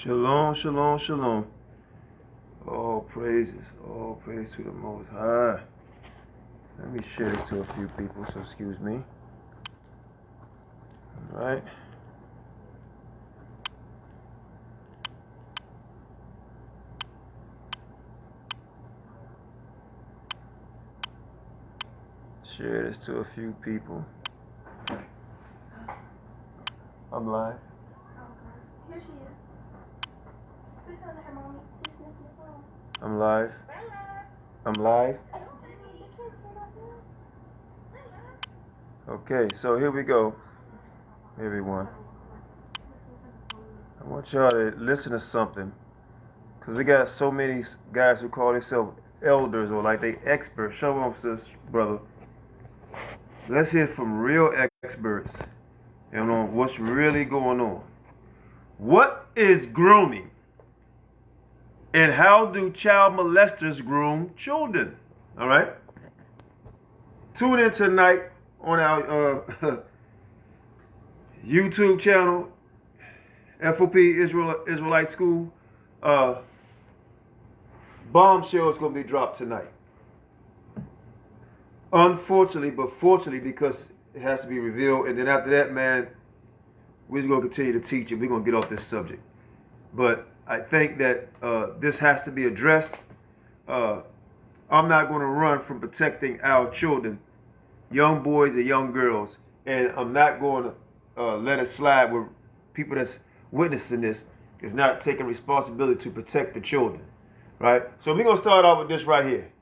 Shalom, shalom, shalom. All praises, all praise to the Most High. Let me share this to a few people, so excuse me. All right. Share this to a few people. I'm live. Here she is. Sit down to her, mommy. She's sniffing the phone. I'm live. I'm live. Okay, so here we go, everyone. I want y'all to listen to something, because we got so many guys who call themselves elders or like they experts. Show them, sis, brother. Let's hear from real experts and on what's really going on. What is grooming? And how do child molesters groom children? All right? Tune in tonight on our YouTube channel, F.O.P.E Israelite School. Bombshell is going to be dropped tonight. Unfortunately, but fortunately, because it has to be revealed. And then after that, man, we're just going to continue to teach it. We're going to get off this subject. But I think that this has to be addressed. I'm not going to run from protecting our children, young boys and young girls. And I'm not going to let it slide where people that's witnessing this is not taking responsibility to protect the children. Right? So we're going to start off with this right here.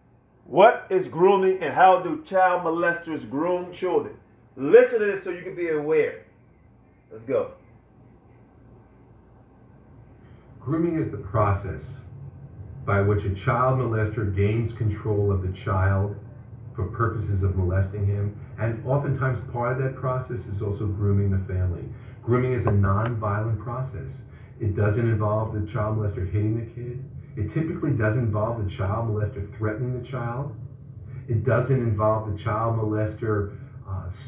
What is grooming and how do child molesters groom children? Listen to this so you can be aware. Let's go. Grooming is the process by which a child molester gains control of the child for purposes of molesting him, and oftentimes part of that process is also grooming the family. Grooming is a non-violent process. It doesn't involve the child molester hitting the kid. It typically doesn't involve the child molester threatening the child. It doesn't involve the child molester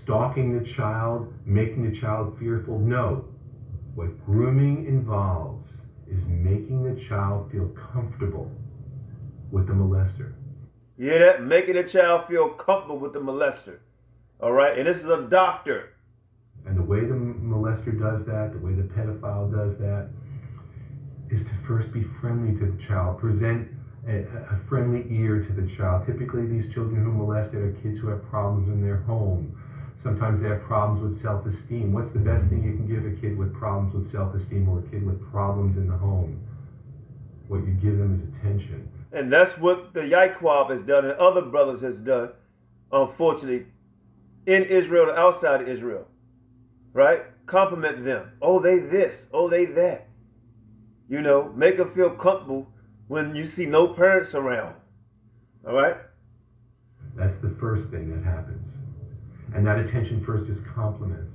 stalking the child, making the child fearful. No. What grooming involves is making the child feel comfortable with the molester. You hear that? Making the child feel comfortable with the molester. All right? And this is a doctor. And the way the molester does that, the way the pedophile does that, is to first be friendly to the child, present a friendly ear to the child. Typically, these children who are molested are kids who have problems in their home. Sometimes they have problems with self-esteem. What's the best thing you can give a kid with problems with self-esteem or a kid with problems in the home? What you give them is attention. And that's what the Yaquab has done and other brothers has done, unfortunately, in Israel and outside of Israel. Right? Compliment them. Oh, they this. Oh, they that. You know, make them feel comfortable when you see no parents around. All right? That's the first thing that happens. And that attention first is compliments.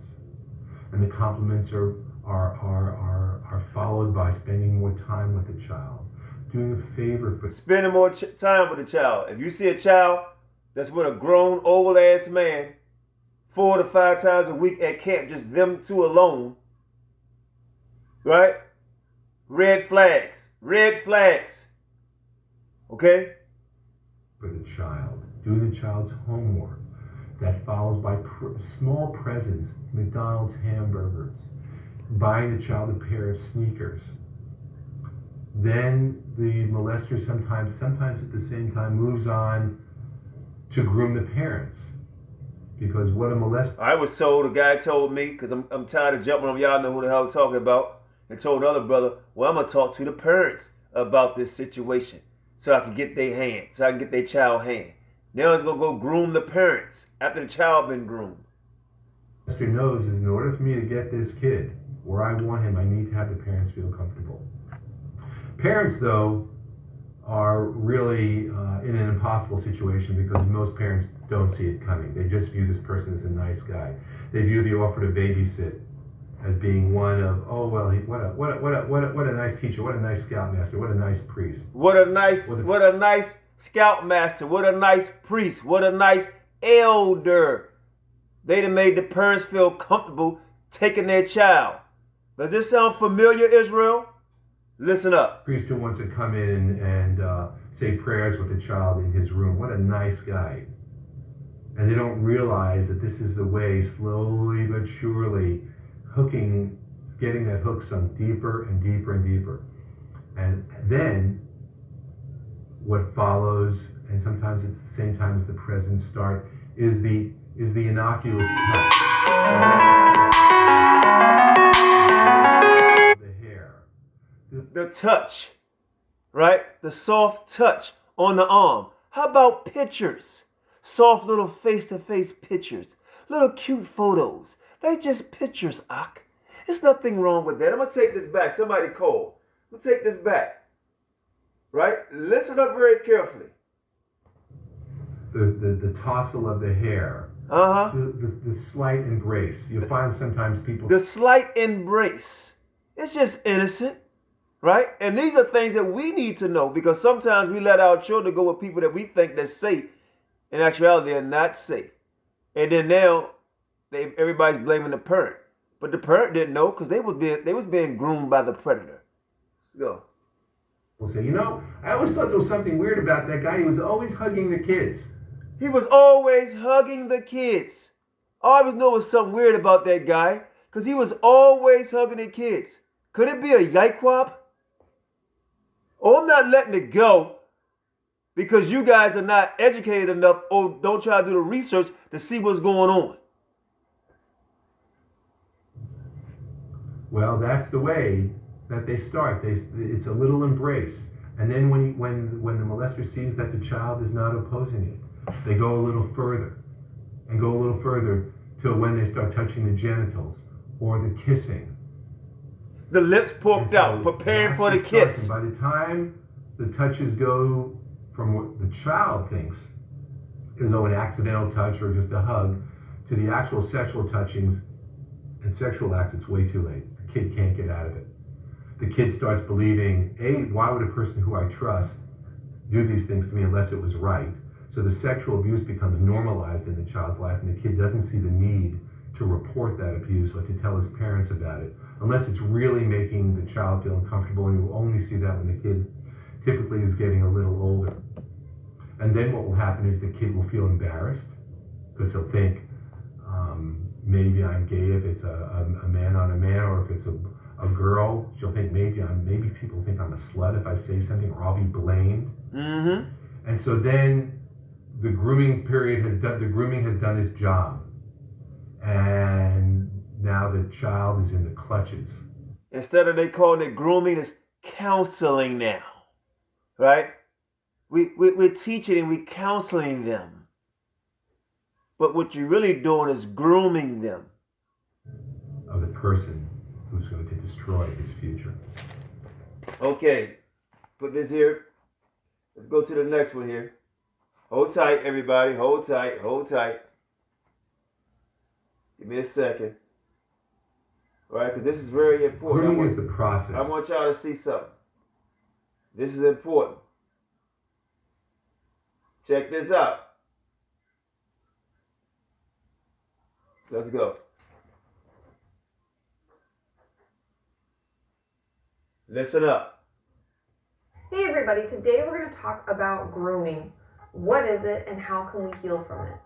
And the compliments are followed by spending more time with the child. Doing a favor for... Spending more time with the child. If you see a child that's with a grown, old-ass man 4 to 5 times a week at camp, just them two alone, right? Red flags. Red flags. Okay? For the child. Doing the child's homework. That follows by small presents, McDonald's hamburgers, buying the child a pair of sneakers. Then the molester sometimes at the same time moves on to groom the parents. Because what a molester... I was told, a guy told me, because I'm tired of jumping on, y'all know who the hell I'm talking about, and told another brother, well, I'm going to talk to the parents about this situation so I can get their hand, so I can get their child hand. Now he's going to go groom the parents after the child been groomed. Molester knows is in order for me to get this kid where I want him, I need to have the parents feel comfortable. Parents, though, are really in an impossible situation because most parents don't see it coming. They just view this person as a nice guy. They view the offer to babysit as being one of, oh well, what a nice teacher, what a nice scoutmaster, what a nice priest. What a nice scoutmaster, what a nice priest, what a nice elder. They done made the parents feel comfortable taking their child. Does this sound familiar, Israel? Listen up. A priest who wants to come in and say prayers with a child in his room. What a nice guy. And they don't realize that this is the way, slowly but surely, getting that hook sunk deeper and deeper and deeper. And then what follows, and sometimes it's the same time as the presents start, is the innocuous touch. The hair. The touch, right? The soft touch on the arm. How about pictures? Soft little face-to-face pictures. Little cute photos. They just pictures, Ak. There's nothing wrong with that. I'm going to take this back. Somebody called. I'm going to take this back. Right? Listen up very carefully. The tousle of the hair. Uh-huh. The slight embrace. You find sometimes people... The slight embrace. It's just innocent. Right? And these are things that we need to know, because sometimes we let our children go with people that we think they're safe. In actuality, they're not safe. And then now, everybody's blaming the parent. But the parent didn't know, because they was being groomed by the predator. Let's go. We'll say, I always thought there was something weird about that guy. He was always hugging the kids. He was always hugging the kids. I always knew there was something weird about that guy, because he was always hugging the kids. Could it be a yikwop? Oh, I'm not letting it go because you guys are not educated enough or don't try to do the research to see what's going on. Well, that's the way that they start. It's a little embrace. And then when the molester sees that the child is not opposing it, they go a little further and go a little further till when they start touching the genitals or the kissing. The lips poked out, preparing for the kiss. And by the time the touches go from what the child thinks is an accidental touch or just a hug to the actual sexual touchings and sexual acts, it's way too late. The kid can't get out of it. The kid starts believing, why would a person who I trust do these things to me unless it was right? So the sexual abuse becomes normalized in the child's life, and the kid doesn't see the need to report that abuse or to tell his parents about it, unless it's really making the child feel uncomfortable, and you will only see that when the kid typically is getting a little older. And then what will happen is the kid will feel embarrassed, because he'll think, maybe I'm gay if it's a man on a man, or if it's a girl, she'll think maybe people think I'm a slut if I say something, or I'll be blamed. Mm-hmm. And so then the grooming has done its job. And now the child is in the clutches. Instead of they calling it grooming, it's counseling now. Right? We're teaching and we're counseling them. But what you're really doing is grooming them. Of the person who's going to destroy his future. Okay. Put this here. Let's go to the next one here. Hold tight, everybody. Hold tight. Hold tight. Give me a second. All right, because this is very important. Grooming is the process. I want y'all to see something. This is important. Check this out. Let's go. Listen up. Hey everybody, today we're going to talk about grooming. What is it and how can we heal from it?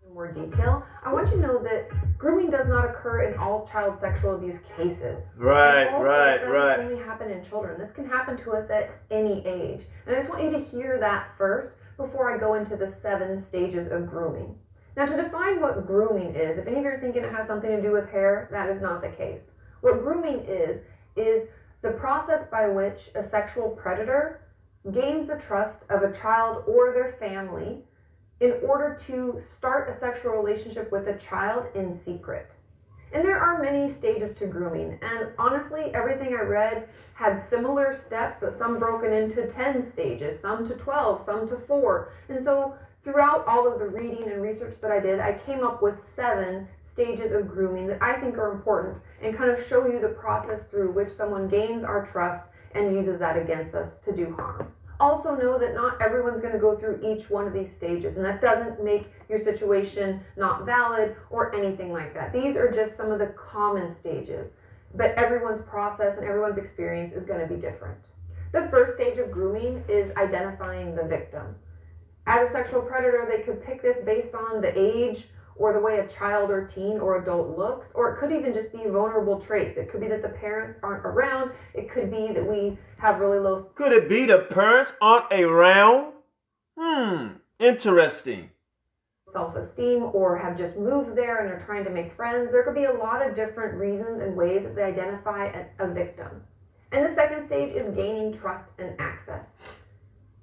In more detail, I want you to know that grooming does not occur in all child sexual abuse cases. Right. It doesn't only happen in children. This can happen to us at any age. And I just want you to hear that first before I go into the 7 stages of grooming. Now, to define what grooming is, if any of you are thinking it has something to do with hair, that is not the case. What grooming is the process by which a sexual predator gains the trust of a child or their family in order to start a sexual relationship with a child in secret. And there are many stages to grooming, and honestly, everything I read had similar steps, but some broken into 10 stages, some to 12, some to 4. And so throughout all of the reading and research that I did, I came up with 7 stages of grooming that I think are important and kind of show you the process through which someone gains our trust and uses that against us to do harm. Also know that not everyone's going to go through each one of these stages, and that doesn't make your situation not valid or anything like that. These are just some of the common stages, but everyone's process and everyone's experience is going to be different. The first stage of grooming is identifying the victim. As a sexual predator, they could pick this based on the age or the way a child or teen or adult looks, or it could even just be vulnerable traits. It could be that the parents aren't around. It could be that we have really low... Could it be the parents aren't around? Interesting. Self-esteem, or have just moved there and are trying to make friends. There could be a lot of different reasons and ways that they identify a victim. And the second stage is gaining trust and access.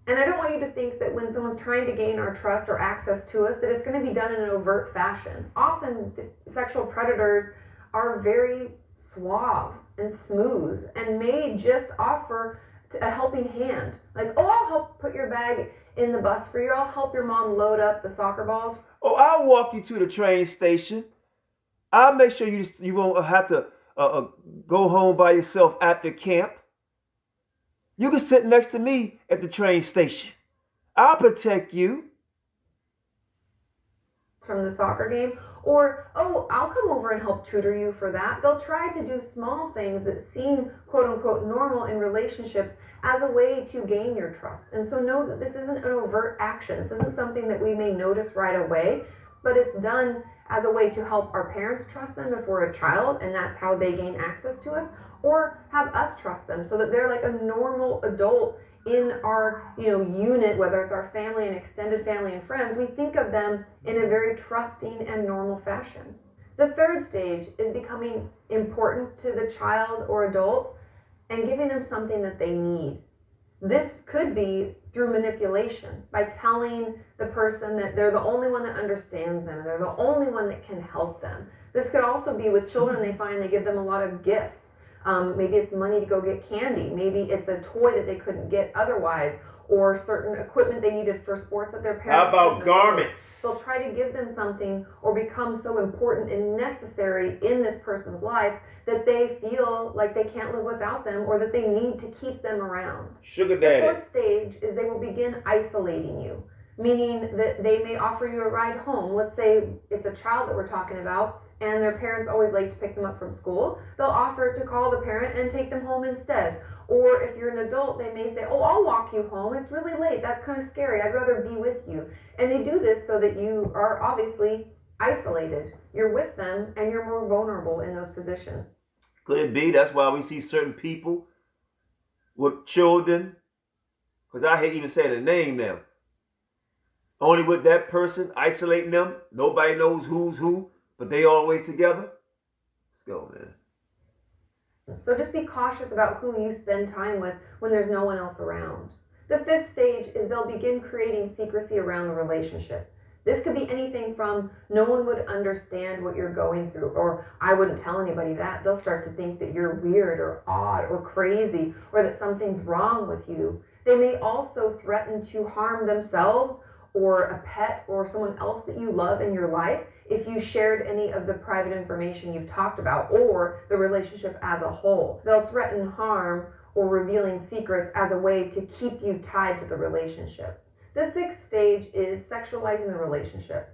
And I don't want you to think that when someone's trying to gain our trust or access to us, that it's going to be done in an overt fashion. Often, sexual predators are very suave and smooth and may just offer a helping hand. Like, oh, I'll help put your bag in the bus for you. I'll help your mom load up the soccer balls. Oh, I'll walk you to the train station. I'll make sure you won't have to go home by yourself after camp. You can sit next to me at the train station. I'll protect you. From the soccer game. Or, oh, I'll come over and help tutor you for that. They'll try to do small things that seem quote-unquote normal in relationships as a way to gain your trust. And so know that this isn't an overt action. This isn't something that we may notice right away, but it's done as a way to help our parents trust them if we're a child, and that's how they gain access to us, or have us trust them so that they're like a normal adult in our unit, whether it's our family and extended family and friends. We think of them in a very trusting and normal fashion. The third stage is becoming important to the child or adult and giving them something that they need. This could be through manipulation, by telling the person that they're the only one that understands them, they're the only one that can help them. This could also be with children. They find they give them a lot of gifts. Maybe it's money to go get candy. Maybe it's a toy that they couldn't get otherwise, or certain equipment they needed for sports that their parents How about garments? They'll try to give them something or become so important and necessary in this person's life that they feel like they can't live without them, or that they need to keep them around. Sugar daddy. The fourth stage is they will begin isolating you, meaning that they may offer you a ride home. Let's say it's a child that we're talking about, and their parents always like to pick them up from school. They'll offer to call the parent and take them home instead. Or if you're an adult, they may say, oh, I'll walk you home. It's really late. That's kind of scary. I'd rather be with you. And they do this so that you are obviously isolated. You're with them and you're more vulnerable in those positions. Could it be that's why we see certain people with children, because I hate even saying the name now, only with that person, isolating them. Nobody knows who's who, but they always together. Let's go, man. So just be cautious about who you spend time with when there's no one else around. The fifth stage is they'll begin creating secrecy around the relationship. This could be anything from no one would understand what you're going through, or I wouldn't tell anybody that. They'll start to think that you're weird or odd or crazy, or that something's wrong with you. They may also threaten to harm themselves or a pet or someone else that you love in your life if you shared any of the private information you've talked about, or the relationship as a whole. They'll threaten harm or revealing secrets as a way to keep you tied to the relationship. The sixth stage is sexualizing the relationship.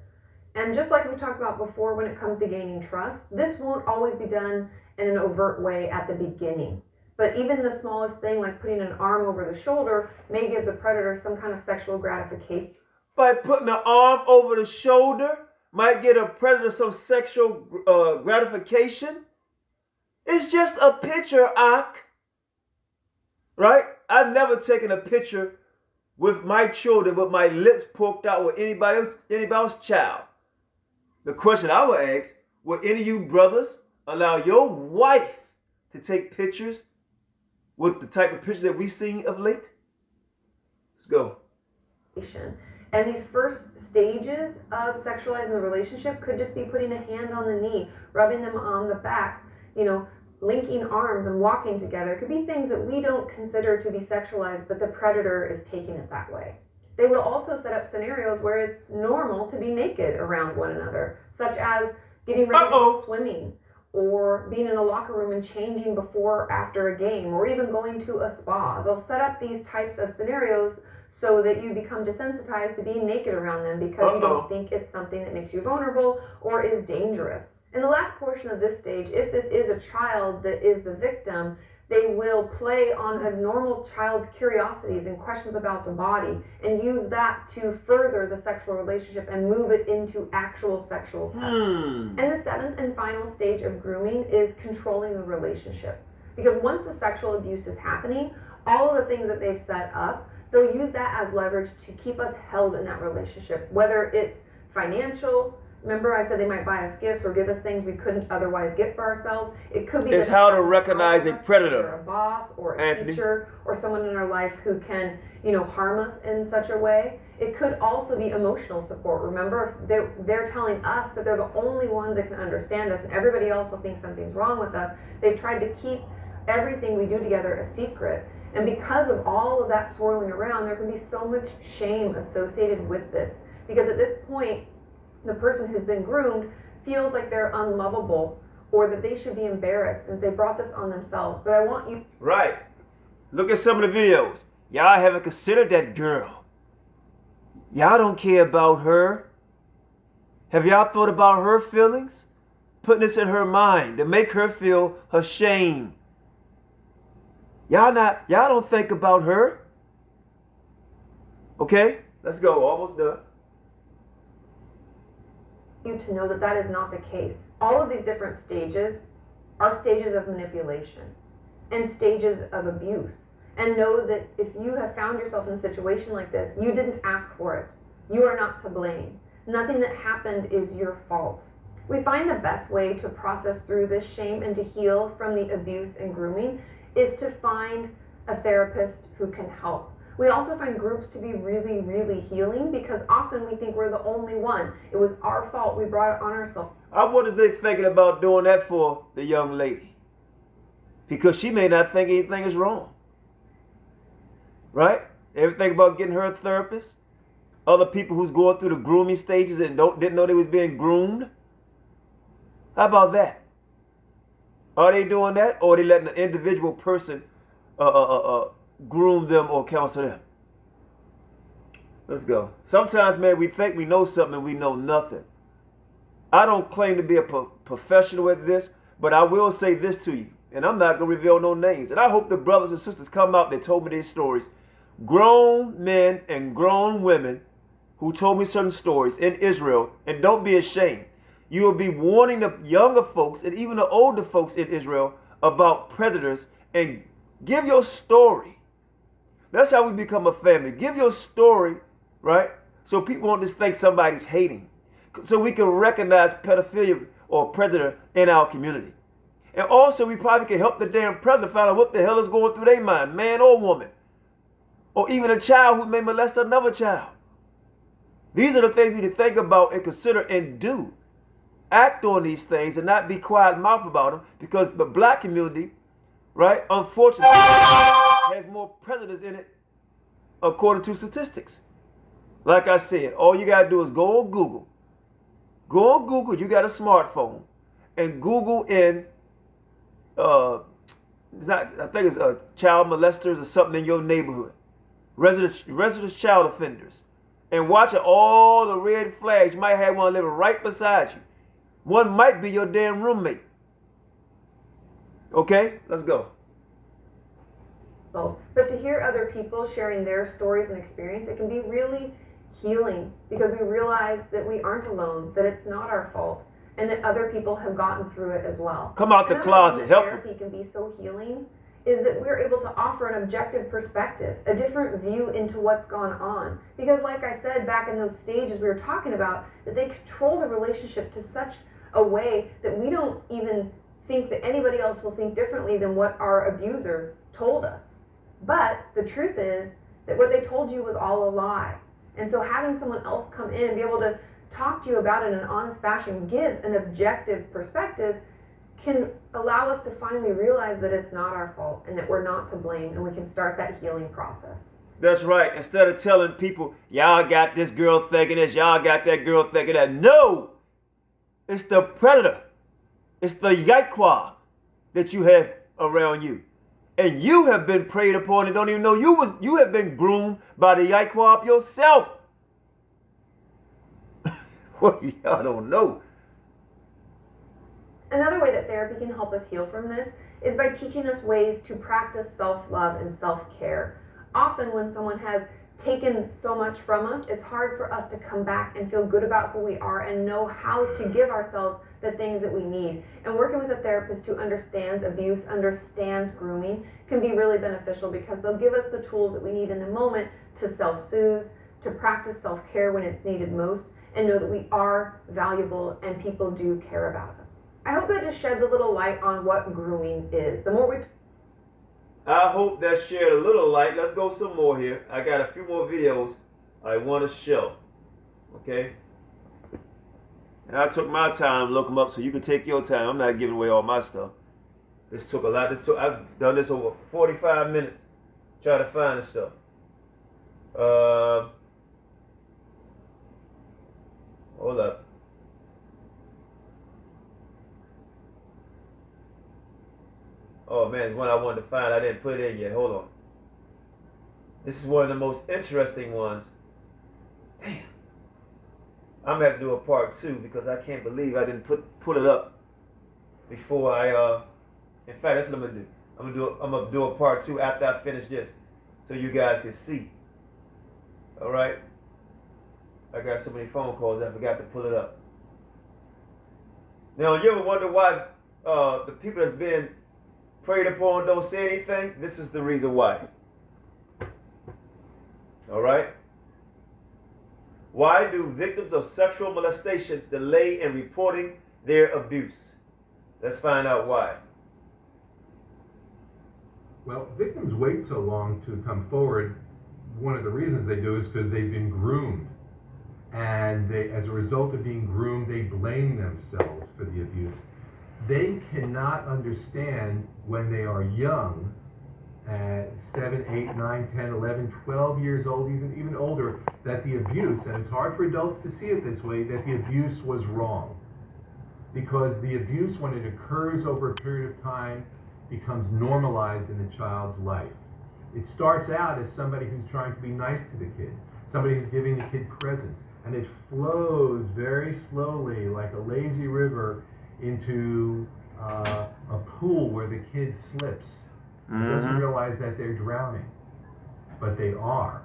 And just like we talked about before, when it comes to gaining trust, this won't always be done in an overt way at the beginning. But even the smallest thing, like putting an arm over the shoulder, may give the predator some kind of sexual gratification. By putting an arm over the shoulder, might get a predator some sexual gratification. It's just a picture, Ak. Right? I've never taken a picture with my children with my lips poked out with anybody else's child. The question I would ask, would any of you brothers allow your wife to take pictures with the type of pictures that we've seen of late? Let's go. And these first stages of sexualizing the relationship could just be putting a hand on the knee, rubbing them on the back, linking arms and walking together. It could be things that we don't consider to be sexualized, but the predator is taking it that way. They will also set up scenarios where it's normal to be naked around one another, such as getting ready to go swimming, or being in a locker room and changing before or after a game, or even going to a spa. They'll set up these types of scenarios so that you become desensitized to being naked around them because you don't think it's something that makes you vulnerable or is dangerous. In the last portion of this stage, if this is a child that is the victim, they will play on a normal child's curiosities and questions about the body and use that to further the sexual relationship and move it into actual sexual touch. And the seventh and final stage of grooming is controlling the relationship. Because once the sexual abuse is happening, all of the things that they've set up, they'll use that as leverage to keep us held in that relationship, whether it's financial. Remember I said they might buy us gifts or give us things we couldn't otherwise get for ourselves. It could be it's how to recognize a predator. Or a boss or a teacher or someone in our life who can, harm us in such a way. It could also be emotional support. Remember, they're telling us that they're the only ones that can understand us and everybody else will think something's wrong with us. They've tried to keep everything we do together a secret. And because of all of that swirling around, there can be so much shame associated with this. Because at this point, the person who's been groomed feels like they're unlovable or that they should be embarrassed and they brought this on themselves. But I want you... Right. Look at some of the videos. Y'all haven't considered that girl. Y'all don't care about her. Have y'all thought about her feelings? Putting this in her mind to make her feel ashamed. Y'all don't think about her. Okay? Let's go. Almost done. You to know that that is not the case. All of these different stages are stages of manipulation and stages of abuse. And know that if you have found yourself in a situation like this, you didn't ask for it. You are not to blame. Nothing that happened is your fault. We find the best way to process through this shame and to heal from the abuse and grooming is to find a therapist who can help. We also find groups to be really, really healing because often we think we're the only one. It was our fault. We brought it on ourselves. I wonder if they're thinking about doing that for the young lady. Because she may not think anything is wrong. Right? Ever think about getting her a therapist? Other people who's going through the grooming stages and didn't know they was being groomed? How about that? Are they doing that? Or are they letting the individual person groom them or counsel them? Let's go. Sometimes, man, we think we know something and we know nothing. I don't claim to be a professional at this, but I will say this to you, and I'm not going to reveal no names. And I hope the brothers and sisters come out that told me these stories. Grown men and grown women who told me certain stories in Israel, and don't be ashamed. You will be warning the younger folks and even the older folks in Israel about predators and give your story. That's how we become a family. Give your story, right? So people won't just think somebody's hating. So we can recognize pedophilia or predator in our community. And also we probably can help the damn predator find out what the hell is going through their mind, man or woman. Or even a child who may molest another child. These are the things we need to think about and consider and do. Act on these things and not be quiet mouth about them, because the black community, right, unfortunately, has more predators in it according to statistics. Like I said, all you gotta do is go on Google. Go on Google, you got a smartphone, and Google in I think it's child molesters or something in your neighborhood. Resident child offenders. And watch all the red flags. You might have one living right beside you. One might be your damn roommate. Okay, let's go. But to hear other people sharing their stories and experience, it can be really healing because we realize that we aren't alone, that it's not our fault, and that other people have gotten through it as well. Come out the closet, help them. Therapy can be so healing is that we're able to offer an objective perspective, a different view into what's gone on. Because like I said, back in those stages we were talking about, that they control the relationship to such a way that we don't even think that anybody else will think differently than what our abuser told us. But the truth is that what they told you was all a lie. And so having someone else come in and be able to talk to you about it in an honest fashion, give an objective perspective, can allow us to finally realize that it's not our fault and that we're not to blame, and we can start that healing process. That's right. Instead of telling people, y'all got this girl thinking this, y'all got that girl thinking that. No! It's the predator. It's the Yahweh that you have around you. And you have been preyed upon and don't even know you have been groomed by the Yahweh yourself. Well, y'all don't know. Another way that therapy can help us heal from this is by teaching us ways to practice self-love and self-care. Often when someone has taken so much from us, it's hard for us to come back and feel good about who we are and know how to give ourselves the things that we need. And working with a therapist who understands abuse, understands grooming, can be really beneficial because they'll give us the tools that we need in the moment to self-soothe, to practice self-care when it's needed most, and know that we are valuable and people do care about us. I hope that just sheds a little light on what grooming is. The more we I hope that shared a little light. Let's go some more here. I got a few more videos I want to show. Okay? And I took my time to look them up so you can take your time. I'm not giving away all my stuff. This took a lot. I've done this over 45 minutes trying to find this stuff. Hold up. Oh man, it's one I wanted to find. I didn't put it in yet. Hold on. This is one of the most interesting ones. Damn. I'm gonna have to do a part 2 because I can't believe I didn't put it up before I in fact that's what I'm gonna do. I'm gonna do a part 2 after I finish this so you guys can see. Alright? I got so many phone calls I forgot to pull it up. Now you ever wonder why the people that's been preyed upon don't say anything? This is the reason why. Alright? Why do victims of sexual molestation delay in reporting their abuse? Let's find out why. Well, victims wait so long to come forward. One of the reasons they do is because they've been groomed. And they, as a result of being groomed, they blame themselves for the abuse. They cannot understand when they are young, at 7, 8, 9, 10, 11, 12 years old, even older, that the abuse, and it's hard for adults to see it this way, that the abuse was wrong. Because the abuse, when it occurs over a period of time, becomes normalized in the child's life. It starts out as somebody who's trying to be nice to the kid, somebody who's giving the kid presents, and it flows very slowly like a lazy river into a pool where the kid slips. He doesn't realize that they're drowning, but they are.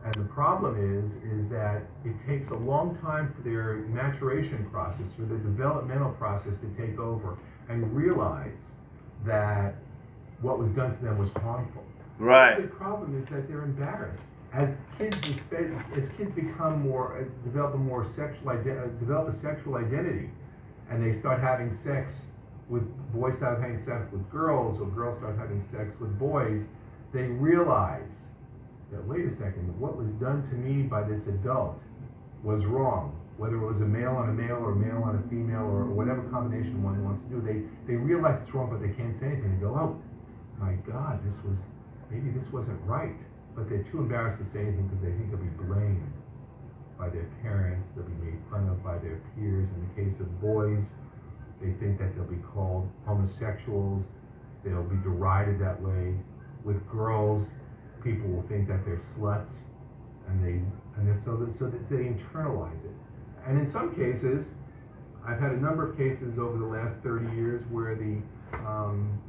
And the problem is that it takes a long time for their maturation process, for the developmental process to take over and realize that what was done to them was harmful. Right. The problem is that they're embarrassed. As kids become more, develop a sexual identity, and they start having sex with boys, start having sex with girls, or girls start having sex with boys, they realize that, wait a second, what was done to me by this adult was wrong. Whether it was a male on a male or a male on a female or whatever combination one wants to do, they realize it's wrong, but they can't say anything. They go, oh my God, maybe this wasn't right. But they're too embarrassed to say anything because they think they'll be blamed by their parents, they'll be made fun of by their peers. In the case of boys, they think that they'll be called homosexuals, they'll be derided that way. With girls, people will think that they're sluts, so that they internalize it. And in some cases, I've had a number of cases over the last 30 years where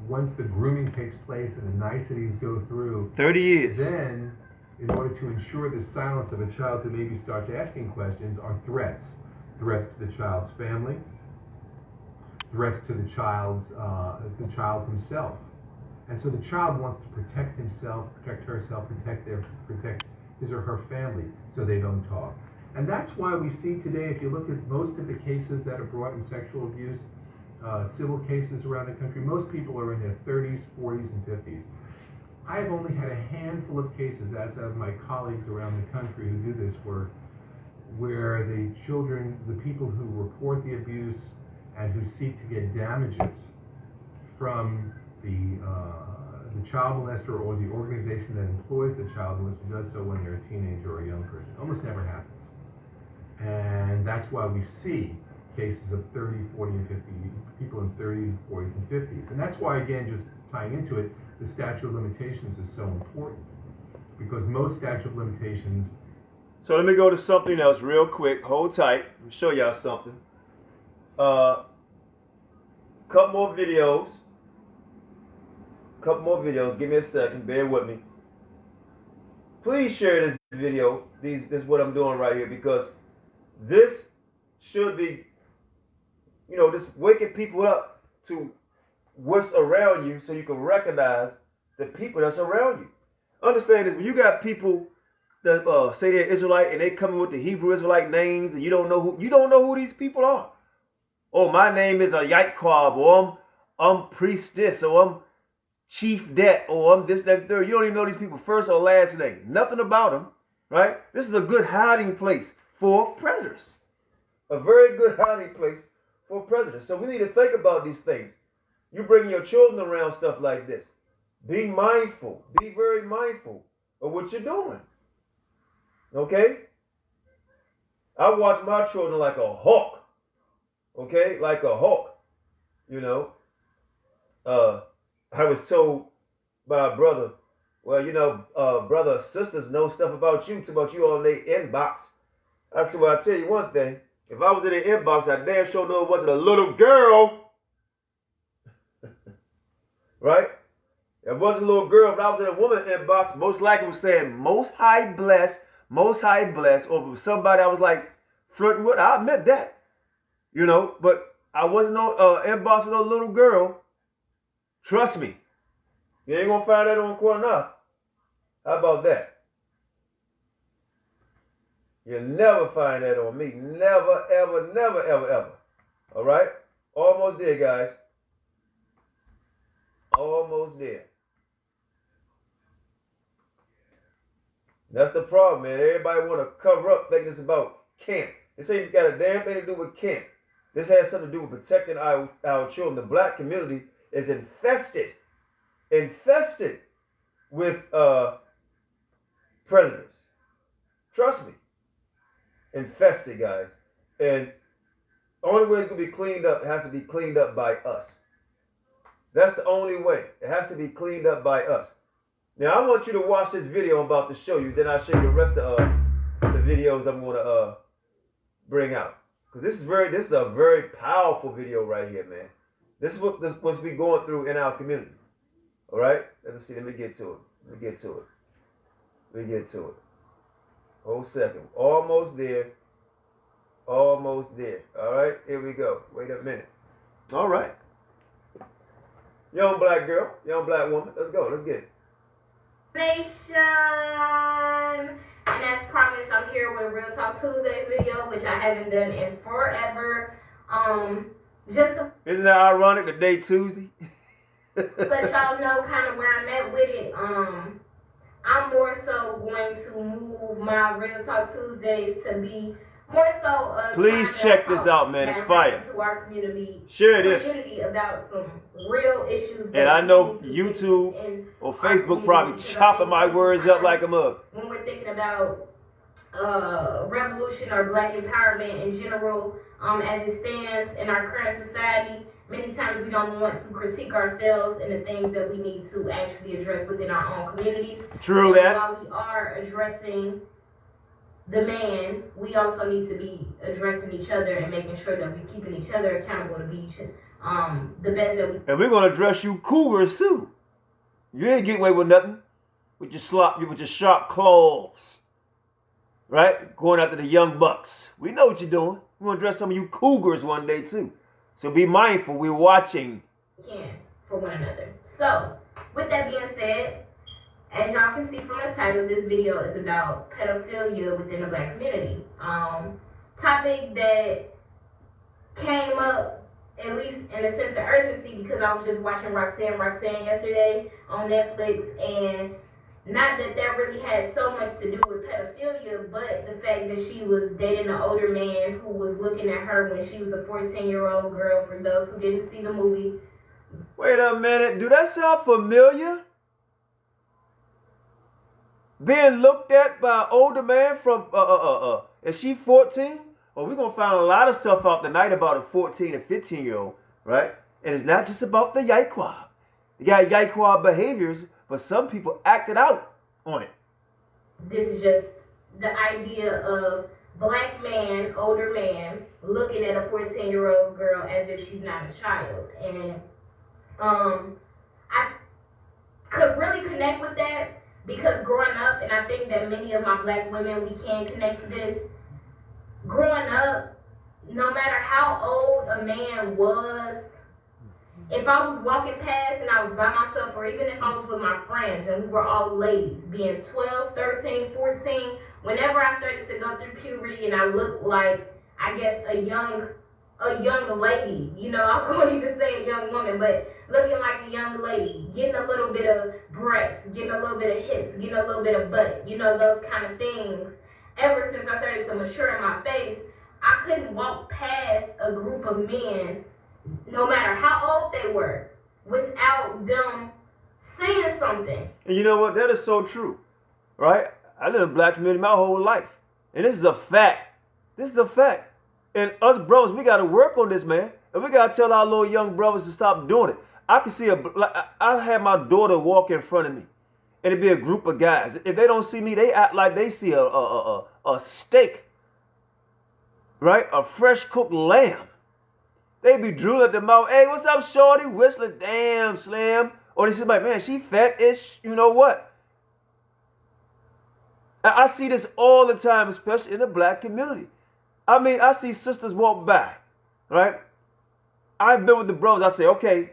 once the grooming takes place and the niceties go through, 30 years. Then, in order to ensure the silence of a child who maybe starts asking questions, are threats. Threats to the child's family, threats to the child himself. And so the child wants to protect himself, protect herself, protect his or her family, so they don't talk. And that's why we see today, if you look at most of the cases that are brought in sexual abuse, civil cases around the country, most people are in their 30s, 40s, and 50s. I have only had a handful of cases, as have my colleagues around the country who do this work, where the people who report the abuse and who seek to get damages from the child molester or the organization that employs the child molester does so when they're a teenager or a young person. Almost never happens. And that's why we see cases of 30, 40, and 50, people in 30s, 40s, and 50s. And that's why, again, just tying into it, the statute of limitations is so important. Because most statute of limitations... So let me go to something else real quick. Hold tight. Let me show y'all something. Couple more videos. Give me a second. Bear with me. Please share this video. This is what I'm doing right here, because this should be, just waking people up to what's around you, so you can recognize the people that's around you. Understand this: when you got people that say they're Israelite and they come with the Hebrew Israelite names, and you don't know who these people are. Oh, my name is a Yaakov, or I'm priestess, or I'm chief that, or I'm this, that, third. You don't even know these people first or last name. Nothing about them, right? This is a good hiding place for predators. A very good hiding place for predators. So we need to think about these things. You bring your children around stuff like this. Be mindful. Be very mindful of what you're doing. Okay? I watch my children like a hawk. Okay? Like a hawk. I was told by a brother, well, brother, sisters know stuff about you. It's about you on their inbox. I said, well, I'll tell you one thing. If I was in their inbox, I damn sure know it wasn't a little girl. Right? It wasn't a little girl. If I was in a woman's inbox, most likely was saying, most high bless, or somebody I was like flirting with. I admit that. But I wasn't no inbox with no little girl. Trust me. You ain't gonna find that on Qanath. How about that? You'll never find that on me. Never, ever, never, ever, ever. All right? Almost there, guys. Almost there. That's the problem, man. Everybody want to cover up thinking it's about camp. This ain't got a damn thing to do with camp. This has something to do with protecting our children. The black community is infested with predators. Trust me. Infested, guys. And the only way it's going to be cleaned up, it has to be cleaned up by us. That's the only way. It has to be cleaned up by us. Now, I want you to watch this video I'm about to show you. Then I'll show you the rest of the videos I'm going to bring out. Because this is a very powerful video right here, man. This is what's be going through in our community. All right? Let me see. Let me get to it. Hold a second. Almost there. All right? Here we go. Wait a minute. All right. Young black girl. Young black woman. Let's go. Let's get it. Nation, and as promised, I'm here with a Real Talk Tuesdays video, which I haven't done in forever. Isn't that ironic? The day Tuesday. Let y'all know kind of where I'm at with it. I'm more so going to move my Real Talk Tuesdays to be more so. Please check this out, man. It's fire. To our community. Share this. About some real issues. And I know YouTube or Facebook probably chopping my words up like a mug. When we're thinking about revolution or black empowerment in general, as it stands in our current society, many times we don't want to critique ourselves and the things that we need to actually address within our own communities. True that. While we are addressing the man, we also need to be addressing each other and making sure that we're keeping each other accountable to be the best that we can. And we're gonna address you cougars too. You ain't getting away with nothing with your sharp claws, right? Going after the young bucks. We know what you're doing. We're gonna address some of you cougars one day too. So be mindful. We're watching. Can for one another. So with that being said, as y'all can see from the title, this video is about pedophilia within the black community. Topic that came up, at least in a sense of urgency, because I was just watching Roxanne yesterday on Netflix, and not that really had so much to do with pedophilia, but the fact that she was dating an older man who was looking at her when she was a 14-year-old girl, for those who didn't see the movie. Wait a minute, do that sound familiar? Being looked at by an older man from, is she 14? or we're going to find a lot of stuff out tonight about a 14 and 15-year-old, right? And it's not just about the Yaquab. You got Yaquab behaviors, but some people acted out on it. This is just the idea of black man, older man, looking at a 14-year-old girl as if she's not a child. And I could really connect with that because growing up, and I think that many of my black women, we can connect to this. Growing up, no matter how old a man was, if I was walking past and I was by myself, or even if I was with my friends and we were all ladies, being 12, 13, 14, whenever I started to go through puberty and I looked like, I guess, a young lady, you know, I won't even say a young woman, but looking like a young lady, getting a little bit of breasts, getting a little bit of hips, getting a little bit of butt, you know, those kind of things. Ever since I started to mature in my face, I couldn't walk past a group of men, no matter how old they were, without them saying something. And you know what? That is so true, right? I live in a black community my whole life. And this is a fact. This is a fact. And us brothers, we got to work on this, man. And we got to tell our little young brothers to stop doing it. I can see I had my daughter walk in front of me. And it'd be a group of guys. If they don't see me, they act like they see a steak, right? A fresh cooked lamb. They be drooling at the mouth. Hey, what's up, shorty? Whistling, damn, Slim. Or they say, like, man, she fat-ish. You know what? I see this all the time, especially in the black community. I mean, I see sisters walk by, right? I've been with the brothers. I say, okay,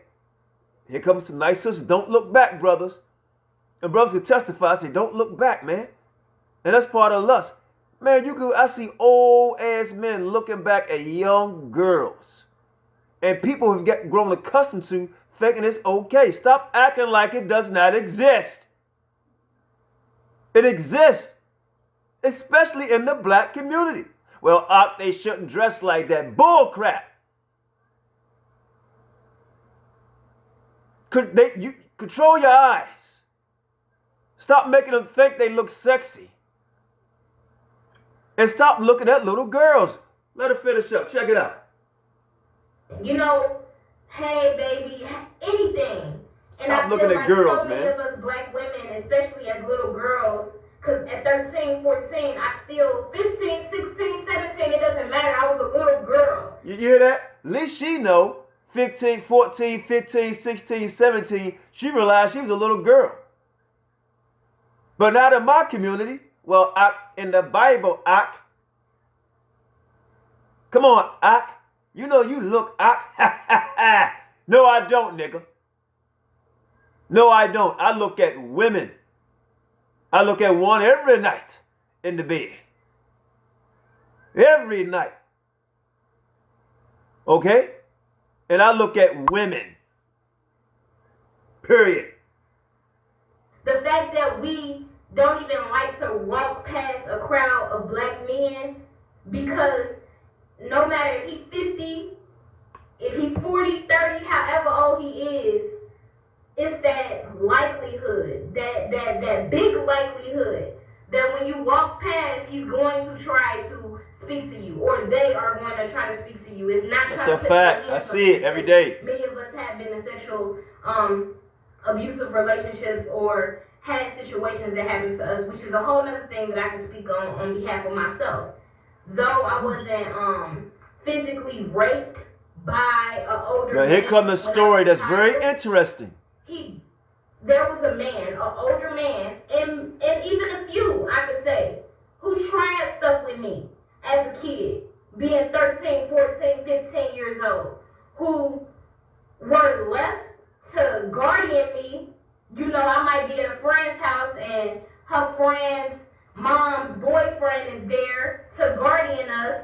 here comes some nice sisters. Don't look back, brothers. And brothers can testify. I say, don't look back, man. And that's part of lust. Man, I see old-ass men looking back at young girls. And people have grown accustomed to thinking it's okay. Stop acting like it does not exist. It exists. Especially in the black community. Well, they shouldn't dress like that. Bull crap. You control your eyes. Stop making them think they look sexy. And stop looking at little girls. Let her finish up. Check it out. You know, hey, baby, anything. And stop I looking feel at like girls, so many man. of us black women, especially as little girls, because at 13, 14, I still, 15, 16, 17, it doesn't matter. I was a little girl. You hear that? At least she know. 15, 14, 15, 16, 17, she realized she was a little girl. But not in my community. Well, in the Bible, come on, you know you look, No, I don't, nigga. No, I don't. I look at women. I look at one every night in the bed. Every night. Okay? And I look at women. Period. The fact that we don't even like to walk past a crowd of black men because no matter if he's 50, if he's 40, 30, however old he is, it's that likelihood, that big likelihood that when you walk past, he's going to try to speak to you, or they are going to try to speak to you. If not, that's a fact. I see it every day. Many of us have been in sexual abusive relationships or had situations that happened to us, which is a whole other thing that I can speak on behalf of myself. Though I wasn't physically raped by an older man. Now here comes the story that's very interesting. There was a man, an older man, and even a few, I could say, who tried stuff with me as a kid, being 13, 14, 15 years old, who were left to guardian me. You know, I might be at a friend's house and her friend's mom's boyfriend is there to guardian us,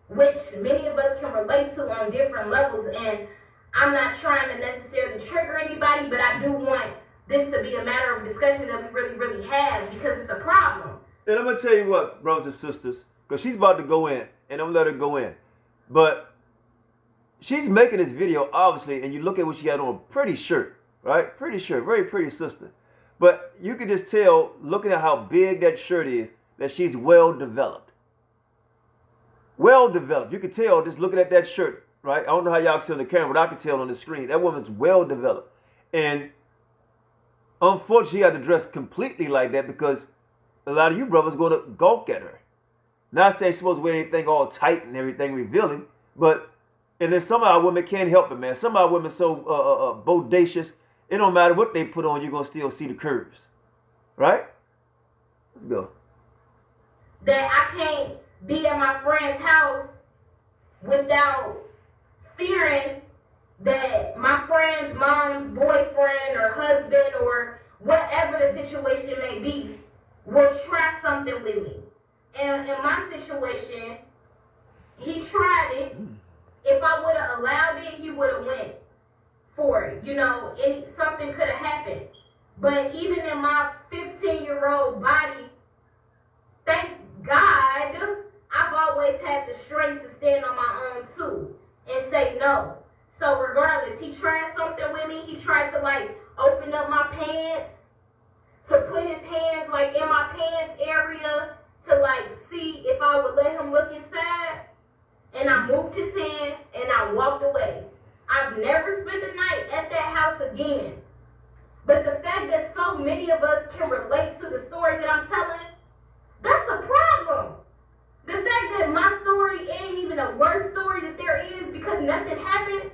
which many of us can relate to on different levels. And I'm not trying to necessarily trigger anybody, but I do want this to be a matter of discussion that we really, really have because it's a problem. And I'm going to tell you what, brothers and sisters, because she's about to go in, and I'm going to let her go in. But she's making this video, obviously, and you look at what she had on, pretty shirt, right? Pretty shirt, very pretty sister. But you can just tell, looking at how big that shirt is, that she's well developed. well developed. You can tell just looking at that shirt, right? I don't know how y'all can see on the camera, but I can tell on the screen. That woman's well developed. And unfortunately, she had to dress completely like that because a lot of you brothers going to gawk at her. Not saying she's supposed to wear anything all tight and everything revealing, but and then some of our women can't help it, man. Some of our women so bodacious, it don't matter what they put on, you're going to still see the curves. Right? Let's go. That I can't be at my friend's house without fearing that my friend's mom's boyfriend or husband or whatever the situation may be will try something with me. And in my situation, he tried it. If I would have allowed it, he would have went for it. You know, something could have happened. But even in my 15-year-old body, thank God, I've always had the strength to stand on my own too and say no. So regardless, he tried something with me. He tried to like open up my pants, to put his hands like in my pants area to like see if I would let him look inside. And I moved his hand and I walked away. I've never spent the night at that house again. But the fact that so many of us can relate to the story that I'm telling, that's a problem. The fact that my story ain't even a worse story that there is because nothing happened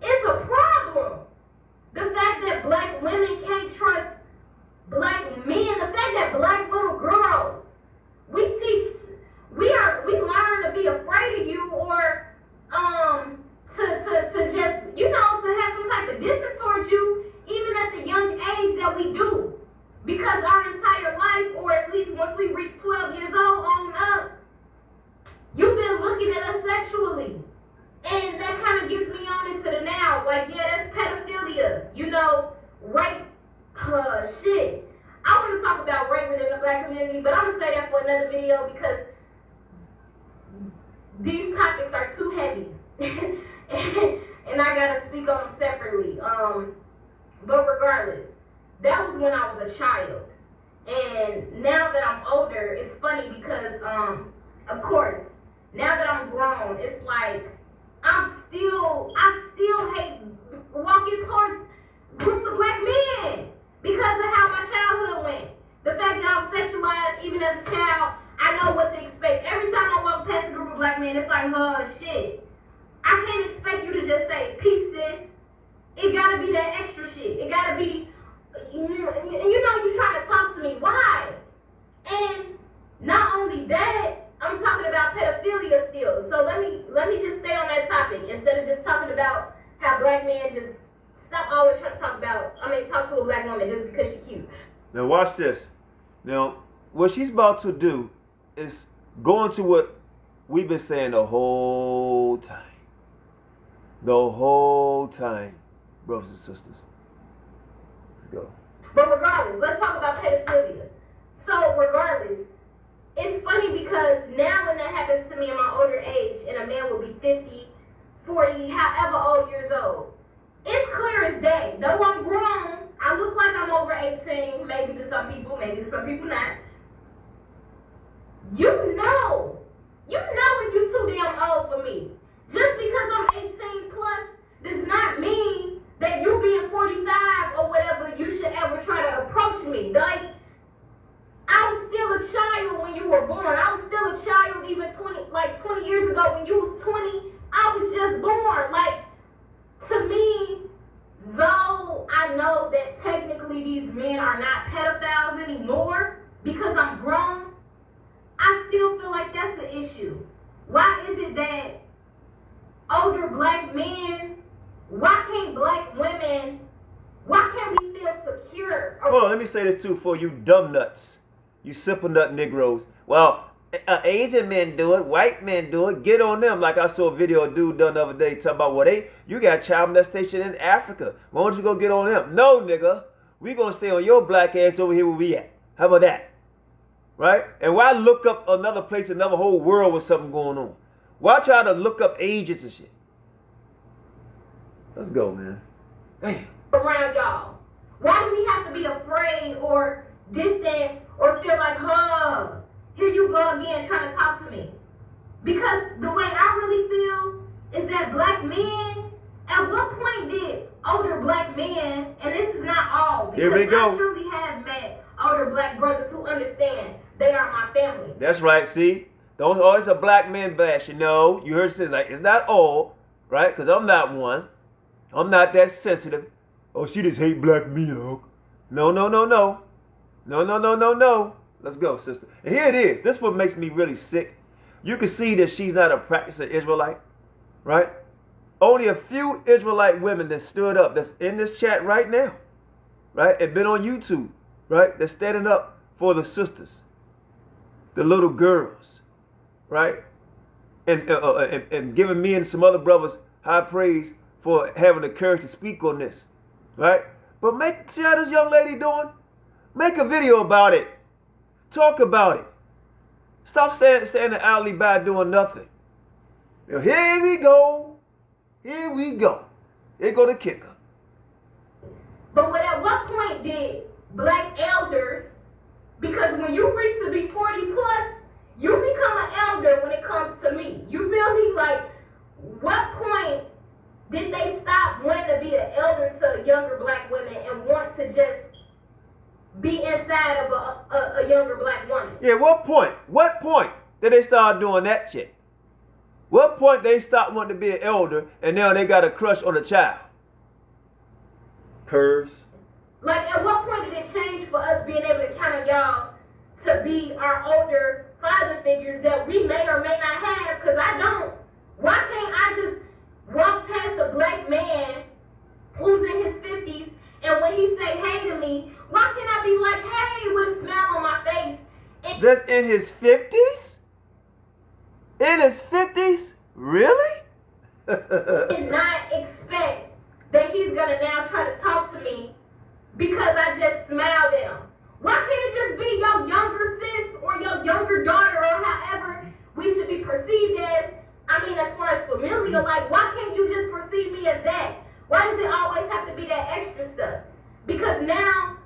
is a problem. The fact that black women can't trust black men, the fact that black little girls, we learn to be afraid of you or to just, you know, to have some type of distance towards you, even at the young age that we do. Because our entire life, or at least once we reach 12 years old on up, you've been looking at us sexually. And that kind of gets me on into the now. Like, yeah, that's pedophilia. You know, rape. Shit. I want to talk about rape within the black community, but I'm going to say that for another video because these topics are too heavy. And I got to speak on them separately. But regardless, that was when I was a child. And now that I'm older, it's funny because, of course, now that I'm grown, it's like I still hate walking towards groups of black men because of how my childhood went. The fact that I was sexualized even as a child, I know what to expect. Every time I walk past a group of black men, it's like, oh shit. I can't expect you to just say, peace, sis. It gotta be that extra shit. It gotta be, you know, you trying to talk to me. Why? And not only that, I'm talking about pedophilia still. So let me just stay on that topic instead of just talking about how black men just stop always trying to talk to a black woman just because she's cute. Now watch this. Now, what she's about to do is go into what we've been saying the whole time. The whole time, brothers and sisters. Let's go. But regardless, let's talk about pedophilia. So regardless, it's funny because now when that happens to me in my older age and a man will be 50, 40, however old years old, it's clear as day. Though I'm grown, I look like I'm over 18, maybe to some people not. You know if you're too damn old for me. Just because I'm 18 plus does not mean that you being 45 or whatever, you should ever try to approach me. Like, I was still a child when you were born. I was still a child even 20 years ago when you was 20. I was just born. Like, to me, though I know that technically these men are not pedophiles anymore because I'm grown, I still feel like that's the issue. Why is it that older black men, why can't black women, why can't we feel secure? Hold on, let me say this too for you dumb nuts. You simple nut Negroes. Well, Asian men do it, white men do it, get on them. Like I saw a video a dude done the other day talking about, well, you got child molestation in Africa. Why don't you go get on them? No, nigga. We gonna stay on your black ass over here where we at. How about that? Right? And why look up another place, another whole world with something going on? Why try to look up ages and shit? Let's go, man. Damn. Around y'all. Why do we have to be afraid or distant or feel like, here you go again trying to talk to me? Because the way I really feel is that black men, at what point did older black men, and this is not all, because I truly have met older black brothers who understand they are my family. That's right, see? Don't always a black man bash, you know. You heard it say, like, it's not all, right? Because I'm not one. I'm not that sensitive. Oh, she just hate black men, huh? No, no, no, no. No, no, no, no, no. Let's go, sister. And here it is. This one makes me really sick. You can see that she's not a practicing Israelite, right? Only a few Israelite women that stood up, that's in this chat right now, right? And been on YouTube, right? They're standing up for the sisters, the little girls, right? And giving me and some other brothers high praise for having the courage to speak on this, right? But see how this young lady doing? Make a video about it. Talk about it. Stop standing idly by doing nothing. Now, here we go. Here we go. Here go the kicker. But at what point did black elders, because when you reach to be 40 plus, you become an elder when it comes to me. You feel me? Like, what point did they stop wanting to be an elder to younger black women and want to just be inside of a younger black woman? Yeah, what point? What point did they start doing that shit? What point they stopped wanting to be an elder and now they got a crush on a child? Curves. Like, at what point did it change for us being able to count on y'all to be our older father figures that we may or may not have? Because I don't. Why can't I just walk past a black man who's in his 50s and when he say hey to me, why can't I be like, hey, with a smile on my face? That's in his 50s? In his 50s? Really? And not expect that he's going to now try to talk to me because I just smiled at him. Why can't it just be your younger sis or your younger daughter or however we should be perceived as? I mean, as far as familial, like, why can't you just perceive me as that? Why does it always have to be that extra stuff? Because now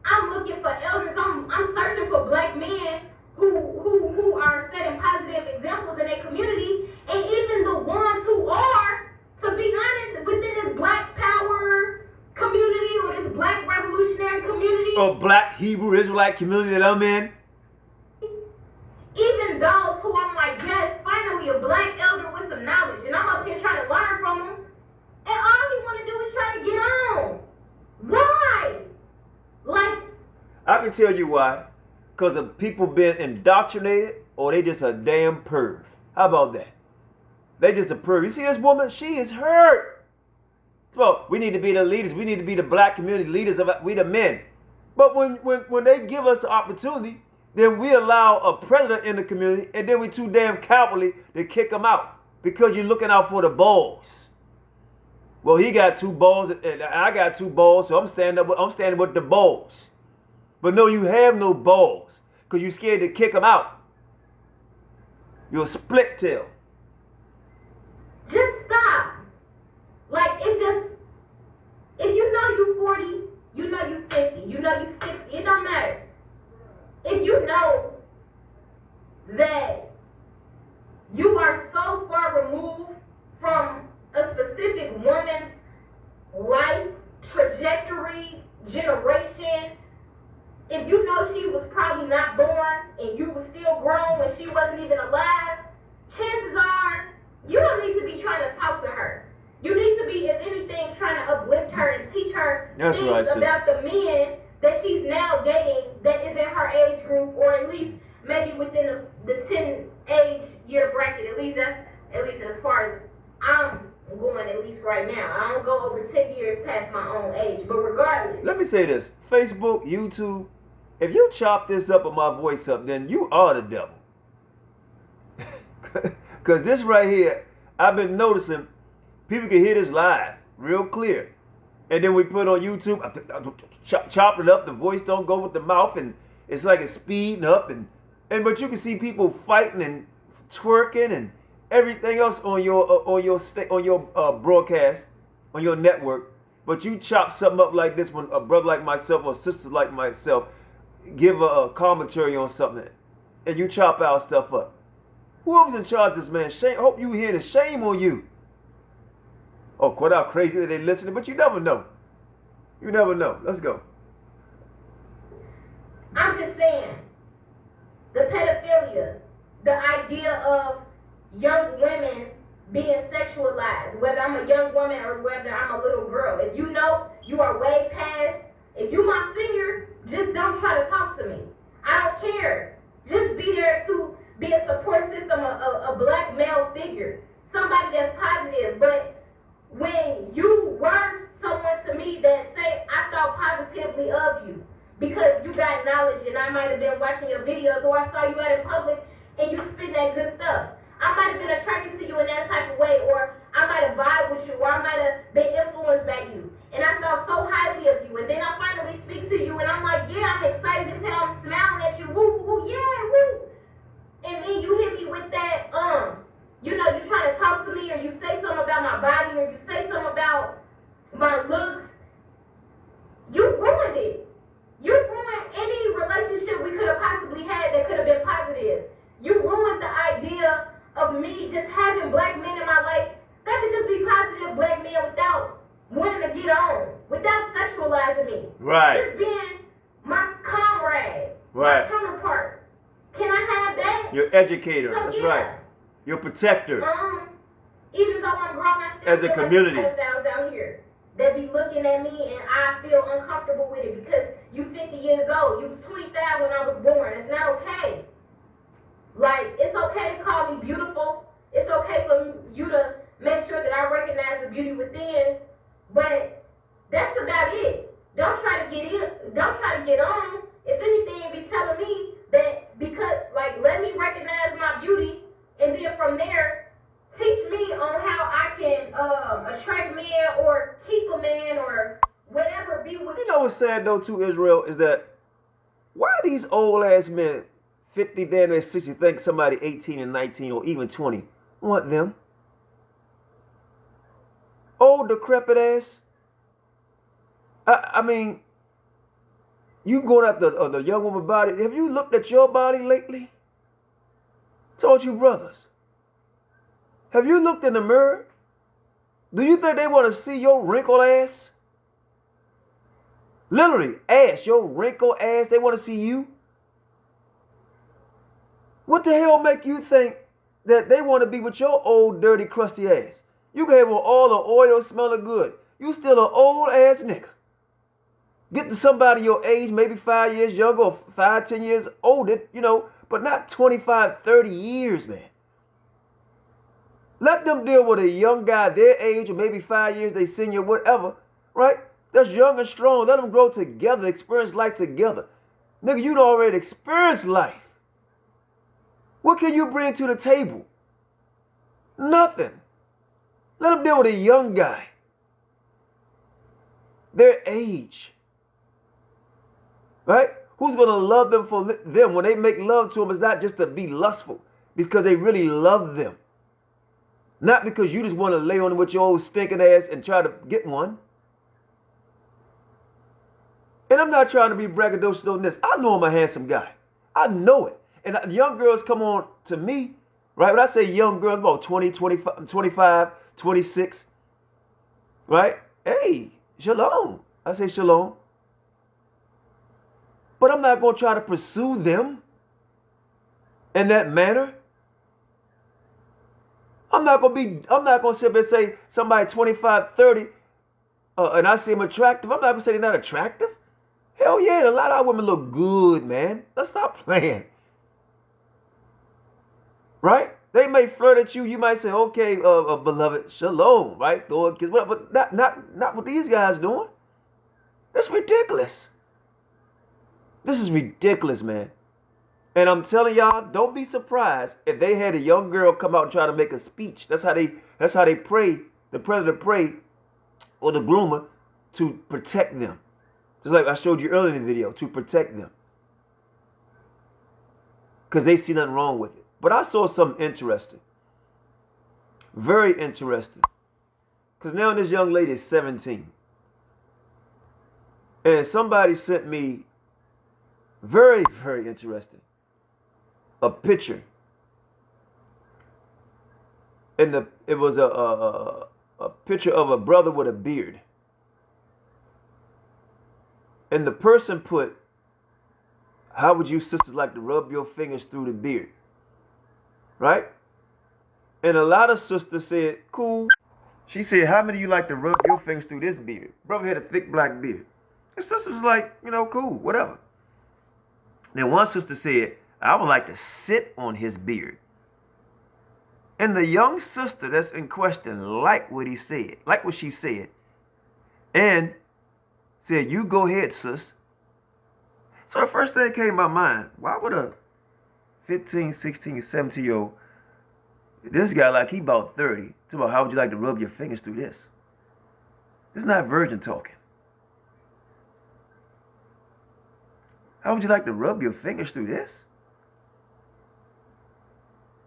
I'm looking for elders. I'm searching for black men who are setting positive examples in their community, and even the ones who are, to be honest, within this black power community or this black revolutionary community, or black Hebrew Israelite community that I'm in. Even those who I'm like, yes, finally a black elder with some knowledge, and I'm up here trying to learn from them, and all he want to do is try to get on. Why? Like, I can tell you why. Because of people being indoctrinated, or they just a damn perv. How about that? They just a perv. You see this woman? She is hurt. So we need to be the leaders. We need to be the black community leaders. We the men. But when they give us the opportunity, then we allow a president in the community, and then we too damn cowardly to kick him out because you're looking out for the balls. Well, he got 2 balls, and I got 2 balls, so I'm standing with the balls. But no, you have no balls because you're scared to kick them out. You're a split tail. Just stop. Like, it's just, if you know you 40, you know you 50, you know you 60, it don't matter. If you know that you are so far removed from a specific woman's life, trajectory, generation, if you know she was probably not born and you were still grown when she wasn't even alive, chances are you don't need to be trying to talk to her. You need to be, if anything, trying to uplift her and teach her things about the men that she's now dating that is in her age group, or at least maybe within the 10 age year bracket. At least as far as I'm going, at least right now. I don't go over 10 years past my own age, but regardless. Let me say this. Facebook, YouTube, if you chop this up or my voice up, then you are the devil. Because this right here, I've been noticing people can hear this live real clear. And then we put on YouTube, chop it up, the voice don't go with the mouth, and it's like it's speeding up. But you can see people fighting and twerking and everything else on your broadcast, on your network. But you chop something up like this when a brother like myself or sister like myself give a commentary on something, and you chop our stuff up. Whoever's in charge of this, man, shame. Hope you hear the shame on you. Oh, quite how crazy they listening, but you never know. You never know. Let's go. I'm just saying, the pedophilia, the idea of young women being sexualized, whether I'm a young woman or whether I'm a little girl. If you know you are way past, if you my senior, just don't try to talk to me. I don't care. Just be there to be a support system, a black male figure, somebody that's positive. But when you were someone to me that say, I thought positively of you because you got knowledge and I might have been watching your videos or I saw you out in public and you spit that good stuff. I might have been attracted to you in that type of way, or I might have vibed with you, or I might have been influenced by you. And I thought so highly of you. And then I finally speak to you and I'm like, yeah, I'm excited as hell. I'm smiling at you. Woo, woo, woo, yeah, woo. And then you hit me with that, you know, you trying to talk to me or you say something about my body or you say something about my looks. You ruined it. You ruined any relationship we could have possibly had that could have been positive. You ruined the idea of me just having black men in my life that could just be positive black men without wanting to get on, without sexualizing me. Right. Just being my comrade, right. my counterpart. Can I have that? Your educator. So, that's yeah. right. Your protector. Even though I'm grown, I still as a feel community. like pedophiles out here that be looking at me and I feel uncomfortable with it because you 50 years old. You was 25 when I was born. It's not okay. Like, it's okay to call me beautiful. It's okay for you to make sure that I recognize the beauty within. But that's about it. Don't try to get in. Don't try to get on. If anything, be telling me that because, like, let me recognize my beauty, and then from there, teach me on how I can attract men or keep a man or whatever. Be with. You know what's sad though too, Israel, is that why these old ass men, 50, damn near 60, think somebody 18 and 19 or even 20 want them? Old decrepit ass. I mean, you going after the young woman body. Have you looked at your body lately? Told you brothers. Have you looked in the mirror? Do you think they want to see your wrinkled ass? Literally, ass, your wrinkled ass, they want to see you? What the hell make you think that they want to be with your old, dirty, crusty ass? You can have all the oil smelling good. You still an old ass nigga. Get to somebody your age, maybe 5 years younger or 5, 10 years older, you know, but not 25, 30 years, man. Let them deal with a young guy their age or maybe 5 years, they senior, whatever, right? That's young and strong. Let them grow together, experience life together. Nigga, you already experienced life. What can you bring to the table? Nothing. Let them deal with a young guy. Their age. Right? Who's going to love them for them? When they make love to them, it's not just to be lustful. Because they really love them. Not because you just want to lay on them with your old stinking ass and try to get one. And I'm not trying to be braggadocious on this. I know I'm a handsome guy. I know it. And young girls come on to me, right? When I say young girls, about 20, 25, 26, right? Hey, shalom. I say shalom. But I'm not going to try to pursue them in that manner. I'm not going to sit there and say somebody 25, 30, and I see them attractive. I'm not going to say they're not attractive. Hell yeah, a lot of our women look good, man. Let's stop playing. Right? They may flirt at you. You might say, okay, beloved, shalom, right? Throw a kiss, but not what these guys doing. That's ridiculous. This is ridiculous, man. And I'm telling y'all, don't be surprised if they had a young girl come out and try to make a speech. That's how they pray, the predator pray, or the groomer, to protect them. Just like I showed you earlier in the video, to protect them. Because they see nothing wrong with it. But I saw something interesting. Very interesting. Because now this young lady is 17. And somebody sent me, very, very interesting, a picture and it was a picture of a brother with a beard. And the person put, how would you sisters like to rub your fingers through the beard? Right? And a lot of sisters said, cool. She said, how many of you like to rub your fingers through this beard? Brother had a thick black beard. And sister was like, cool, whatever. Then one sister said, I would like to sit on his beard. And the young sister that's in question liked what he said, liked what she said, and said, you go ahead, sis. So the first thing that came to my mind, why would a 15, 16, 17-year-old, this guy like he about 30, talk about how would you like to rub your fingers through this? This is not virgin talking. How would you like to rub your fingers through this?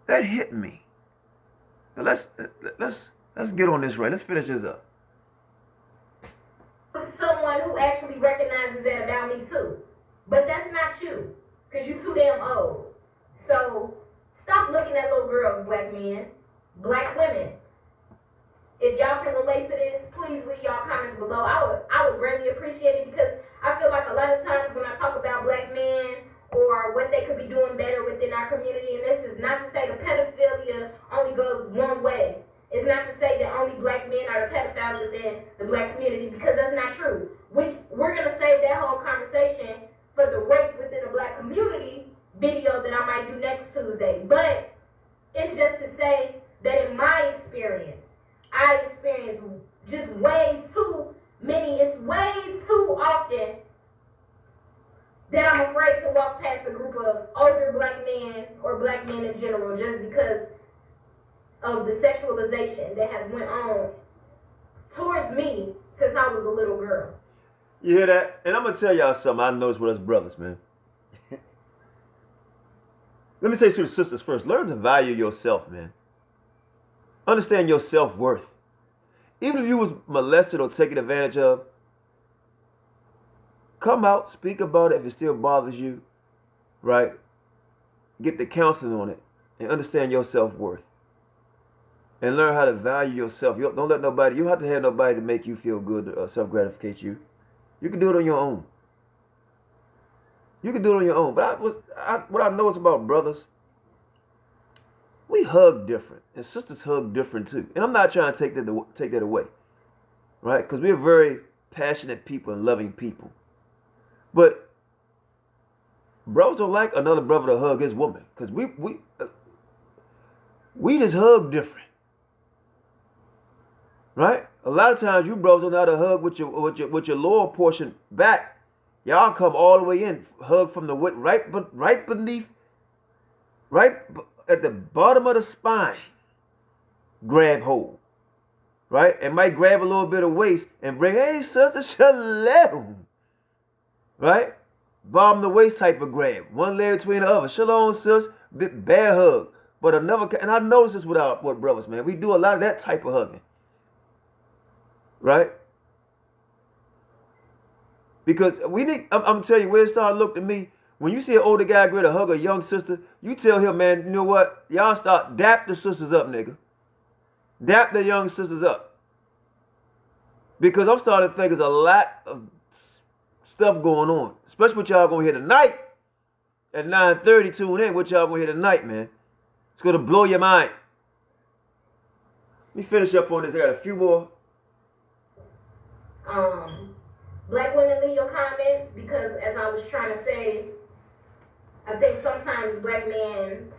That hit me. Now let's get on this right. Let's finish this up. Someone who actually recognizes that about me too. But that's not you, because you're too damn old. So stop looking at little girls, black men, black women. If y'all can relate to this, please leave y'all comments below. I would greatly appreciate it, because I feel like a lot of times when I talk about black men or what they could be doing better within our community, and this is not to say the pedophilia only goes one way. It's not to say that only black men are the pedophiles within the black community, because that's not true. Which we're going to save that whole conversation for the rape within the black community video that I might do next Tuesday. But it's just to say that in my experience, I experienced just way too many, it's way too often that I'm afraid to walk past a group of older black men or black men in general just because of the sexualization that has went on towards me since I was a little girl. You hear that? And I'm going to tell y'all something I noticed with us brothers, man. Let me say to the sisters first, learn to value yourself, man. Understand your self-worth. Even if you was molested or taken advantage of, come out, speak about it if it still bothers you, right? Get the counseling on it and understand your self-worth. And learn how to value yourself. You don't let nobody, you don't have to have nobody to make you feel good or self-gratificate you. You can do it on your own. You can do it on your own. But what I notice about brothers, we hug different. And sisters hug different too. And I'm not trying to take that away. Right? Because we're very passionate people and loving people. But brothers don't like another brother to hug his woman. Because we just hug different. Right? A lot of times you brothers don't know how to hug with your lower portion back. Y'all come all the way in, hug from the right beneath, right at the bottom of the spine. Grab hold. Right? And might grab a little bit of waist and bring, hey, sister, shalom. Right? Bottom the waist type of grab. One leg between the other. Shalom, sis. Bear hug. But and I notice this with brothers, man. We do a lot of that type of hugging. Right? Because I'm telling you, where it started look to me, when you see an older guy go to hug a young sister, you tell him, man, you know what? Y'all start dap the sisters up, nigga. Dap the young sisters up. Because I'm starting to think there's a lot of stuff going on. Especially what y'all gonna hear tonight. At 9:30, tune in. What y'all gonna hear tonight, man. It's gonna blow your mind. Let me finish up on this. I got a few more. Black women, leave your comments, because as I was trying to say, I think sometimes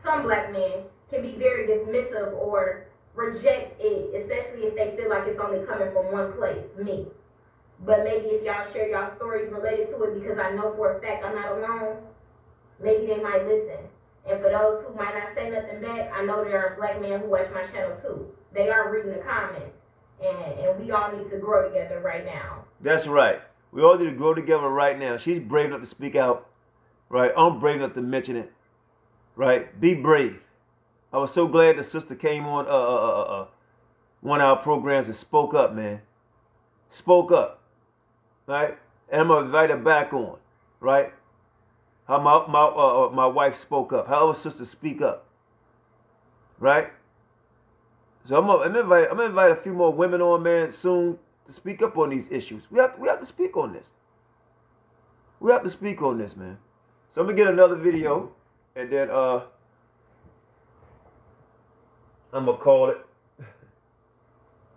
some black men can be very dismissive or reject it, especially if they feel like it's only coming from one place, me. But maybe if y'all share y'all stories related to it, because I know for a fact I'm not alone, maybe they might listen. And for those who might not say nothing back, I know there are black men who watch my channel too. They are reading the comments. And we all need to grow together right now. That's right. We all need to grow together right now. She's brave enough to speak out. Right? I'm brave enough to mention it. Right? Be brave. I was so glad the sister came on one of our programs and spoke up, man. Spoke up. Right? And I'm going to invite her back on. Right? How my wife spoke up. How other sisters speak up. Right? So I'm gonna invite a few more women on, man, soon to speak up on these issues. We have to speak on this. We have to speak on this, man. So I'm gonna get another video, and then I'm gonna call it,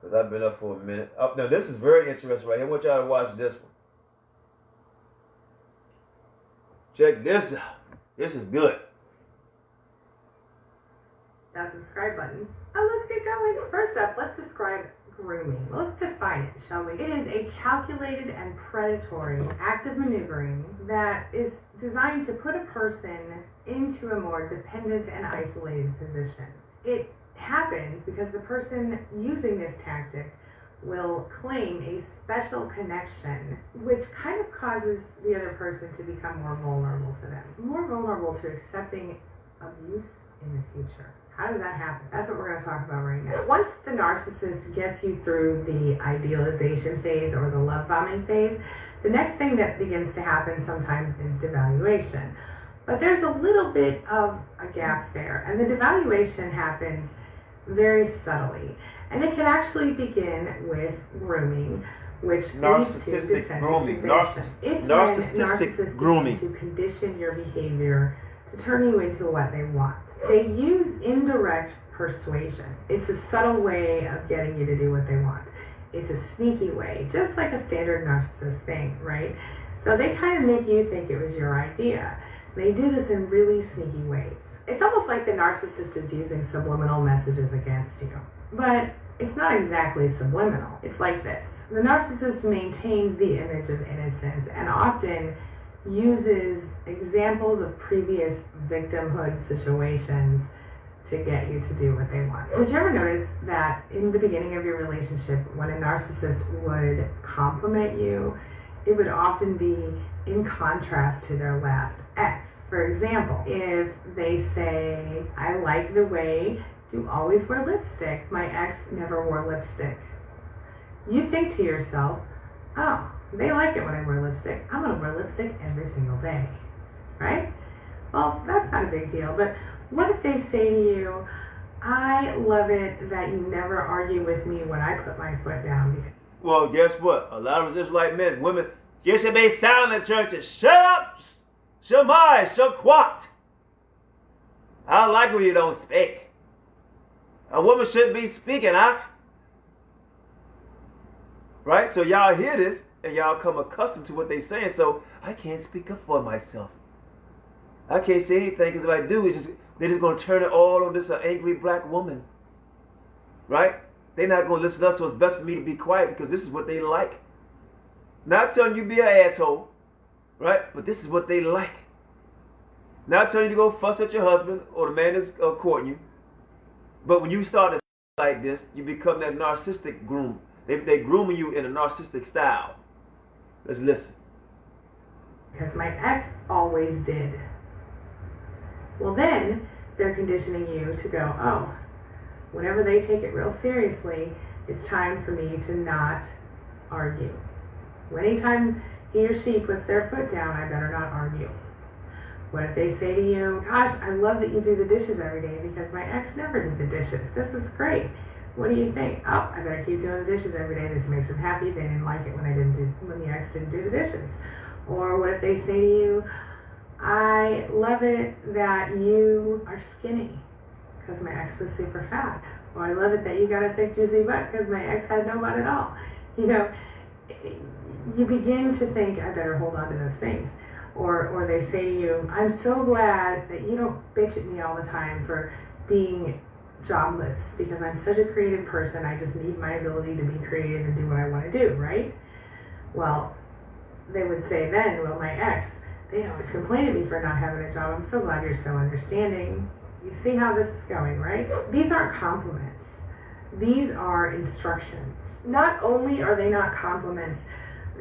because I've been up for a minute. Now this is very interesting right here. I want y'all to watch this one. Check this out. This is good. That subscribe button. Let's get going. First up, let's describe grooming. Let's define it, shall we? It is a calculated and predatory act of maneuvering that is designed to put a person into a more dependent and isolated position. It happens because the person using this tactic will claim a special connection, which kind of causes the other person to become more vulnerable to them, more vulnerable to accepting abuse in the future. How does that happen? That's what we're going to talk about right now. Once the narcissist gets you through the idealization phase or the love bombing phase, the next thing that begins to happen sometimes is devaluation. But there's a little bit of a gap there, and the devaluation happens very subtly. And it can actually begin with grooming, which leads to desensitization. It's narcissistic grooming to condition your behavior to turn you into what they want. They use indirect persuasion. It's a subtle way of getting you to do what they want. It's a sneaky way, just like a standard narcissist thing, right? So they kind of make you think it was your idea. They do this in really sneaky ways. It's almost like the narcissist is using subliminal messages against you. But it's not exactly subliminal. It's like this. The narcissist maintains the image of innocence and often uses examples of previous victimhood situations to get you to do what they want. Did you ever notice that in the beginning of your relationship, when a narcissist would compliment you, it would often be in contrast to their last ex? For example, if they say, I like the way you always wear lipstick. My ex never wore lipstick. You think to yourself, oh, they like it when I wear lipstick. I'm going to wear lipstick every single day, right? Well, that's not a big deal, but what if they say to you, I love it that you never argue with me when I put my foot down? Well, guess what? A lot of Israelite men, women, you should be silent in churches. Shut up! Shemai, shaquat. I like when you don't speak. A woman shouldn't be speaking, huh? Right? So y'all hear this, and y'all come accustomed to what they're saying, so I can't speak up for myself. I can't say anything, because if I do, they're just going to turn it all on this angry black woman. Right? They're not going to listen to us, so it's best for me to be quiet, because this is what they like. Not telling you to be an asshole, right? But this is what they like. Not telling you to go fuss at your husband, or the man that's courting you. But when you start to like this, you become that narcissistic groom. They're grooming you in a narcissistic style. Let's listen. Because my ex always did. Well, then they're conditioning you to go, oh, whenever they take it real seriously, it's time for me to not argue. Anytime he or she puts their foot down, I better not argue. What if they say to you, gosh, I love that you do the dishes every day because my ex never did the dishes. This is great. What do you think? Oh, I better keep doing the dishes every day. This makes them happy. They didn't like it when the ex didn't do the dishes. Or what if they say to you, I love it that you are skinny because my ex was super fat. Or I love it that you got a thick, juicy butt because my ex had no butt at all. You know, you begin to think, I better hold on to those things. Or they say to you, I'm so glad that you don't bitch at me all the time for being jobless because I'm such a creative person. I just need my ability to be creative and do what I want to do, right? Well, they would say then, well, my ex, they always complain at me for not having a job. I'm so glad you're so understanding. You see how this is going, right? These aren't compliments. These are instructions. Not only are they not compliments,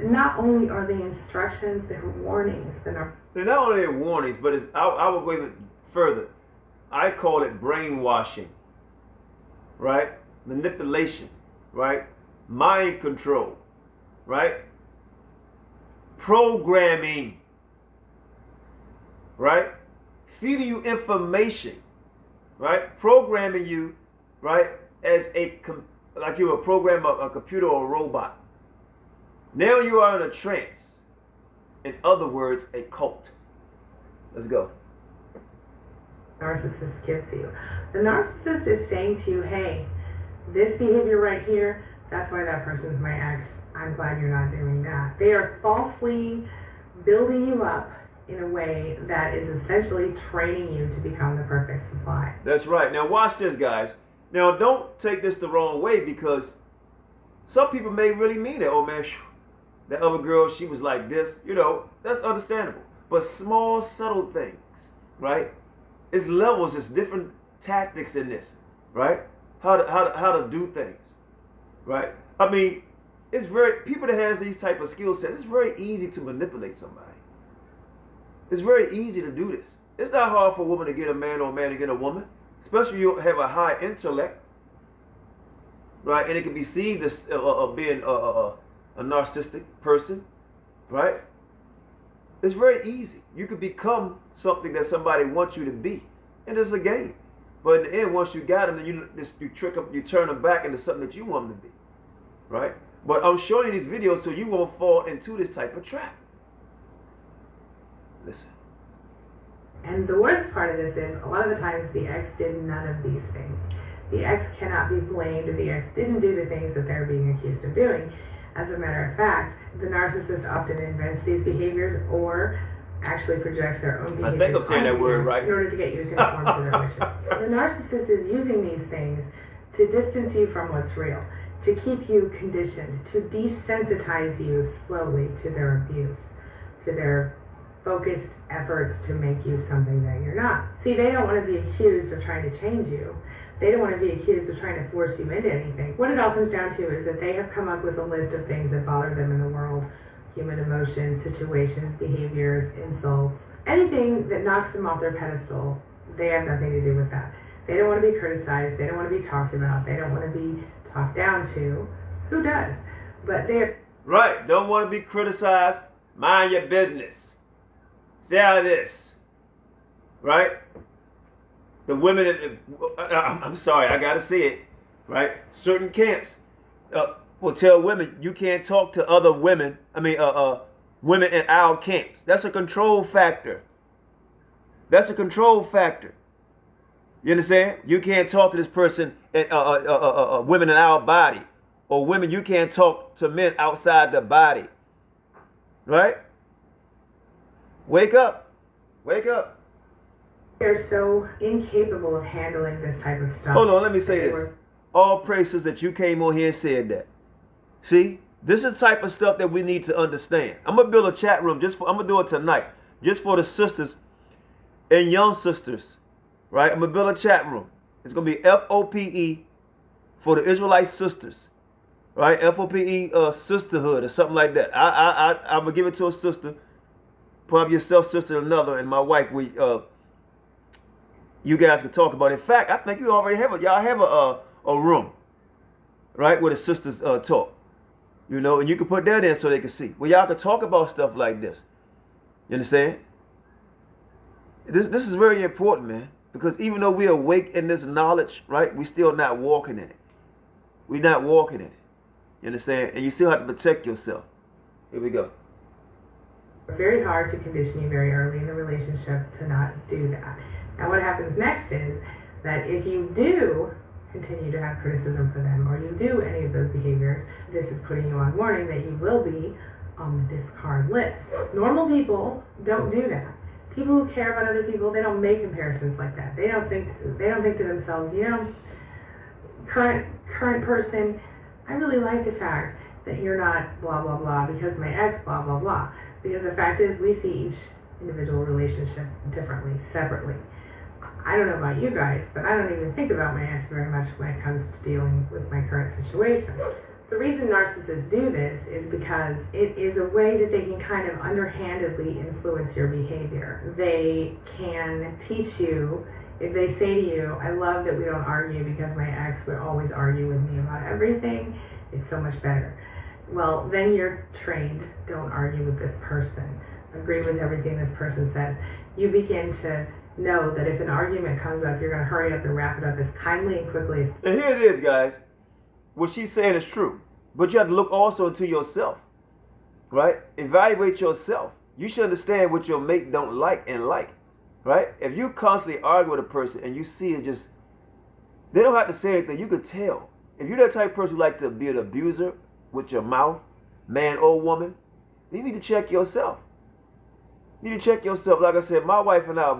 not only are they instructions, they're warnings. They're not only warnings, but I will go even further. I call it brainwashing, right? Manipulation, right? Mind control, right? Programming, right? Feeding you information, right? Programming you, right? as like you're a program, a computer or a robot. Now you are in a trance. In other words, a cult. Let's go. Narcissist gives you. The narcissist is saying to you, hey, this behavior right here, that's why that person's my ex. I'm glad you're not doing that. They are falsely building you up in a way that is essentially training you to become the perfect supply. That's right. Now watch this, guys. Now don't take this the wrong way, because some people may really mean it. Oh man, that other girl, she was like this. You know, that's understandable. But small, subtle things, right? It's levels, it's different tactics in this, right? How to do things, right? I mean, it's very, people that has these type of skill sets, it's very easy to manipulate somebody. It's very easy to do this. It's not hard for a woman to get a man or a man to get a woman, especially if you have a high intellect, right? And it can be seen as being a narcissistic person, right? It's very easy. You could become something that somebody wants you to be, and it's a game. But in the end, once you got them, then you trick them, you turn them back into something that you want them to be, right? But I'm showing you these videos so you won't fall into this type of trap. Listen. And the worst part of this is, a lot of the times the ex did none of these things. The ex cannot be blamed if the ex didn't do the things that they're being accused of doing. As a matter of fact, the narcissist often invents these behaviors or actually projects their own behaviors. I think I'm saying that word right. In order to get you to conform to their wishes. The narcissist is using these things to distance you from what's real, to keep you conditioned, to desensitize you slowly to their abuse, to their focused efforts to make you something that you're not. See, they don't want to be accused of trying to change you. They don't want to be accused of trying to force you into anything. What it all comes down to is that they have come up with a list of things that bother them in the world. Human emotions, situations, behaviors, insults. Anything that knocks them off their pedestal, they have nothing to do with that. They don't want to be criticized. They don't want to be talked about. They don't want to be talked down to. Who does? But they're... Right. Don't want to be criticized. Mind your business. Stay out of this. Right? The women, I'm sorry, I got to say it, right? Certain camps will tell women, you can't talk to other women, women in our camps. That's a control factor. That's a control factor. You understand? You can't talk to this person, women in our body. Or women, you can't talk to men outside the body. Right? Wake up. Wake up. They're so incapable of handling this type of stuff. Hold on, let me say this. All praises that you came on here and said that. See, this is the type of stuff that we need to understand. I'm going to build a chat room. I'm going to do it tonight. Just for the sisters and young sisters. Right? I'm going to build a chat room. It's going to be F.O.P.E. for the Israelite sisters. Right? F.O.P.E. sisterhood or something like that. I'm going to give it to a sister. Probably yourself, sister, another, and my wife. You guys can talk about it. In fact, I think you already have y'all have a room, right, where the sisters talk, you know, and you can put that in so they can see. Well, y'all can talk about stuff like this. You understand? This is very important, man, because even though we awake in this knowledge, right, we still not walking in it. We're not walking in it. You understand? And you still have to protect yourself. Here we go. Very hard to condition you very early in the relationship to not do that. Now what happens next is that if you do continue to have criticism for them, or you do any of those behaviors, this is putting you on warning that you will be on the discard list. Normal people don't do that. People who care about other people, they don't make comparisons like that. They don't think to themselves, you know, current person, I really like the fact that you're not blah blah blah because my ex blah blah blah. Because the fact is, we see each individual relationship differently, separately. I don't know about you guys, but I don't even think about my ex very much when it comes to dealing with my current situation. The reason narcissists do this is because it is a way that they can kind of underhandedly influence your behavior. They can teach you, if they say to you, I love that we don't argue because my ex would always argue with me about everything, it's so much better. Well, then you're trained, don't argue with this person. Agree with everything this person says. You begin to know that if an argument comes up, you're going to hurry up and wrap it up as kindly and quickly as. And here it is, guys. What she's saying is true. But you have to look also into yourself, right? Evaluate yourself. You should understand what your mate don't like and like, right? If you constantly argue with a person and you see it just, they don't have to say anything. You could tell. If you're that type of person who like to be an abuser with your mouth, man or woman, you need to check yourself. You need to check yourself. Like I said, my wife and I,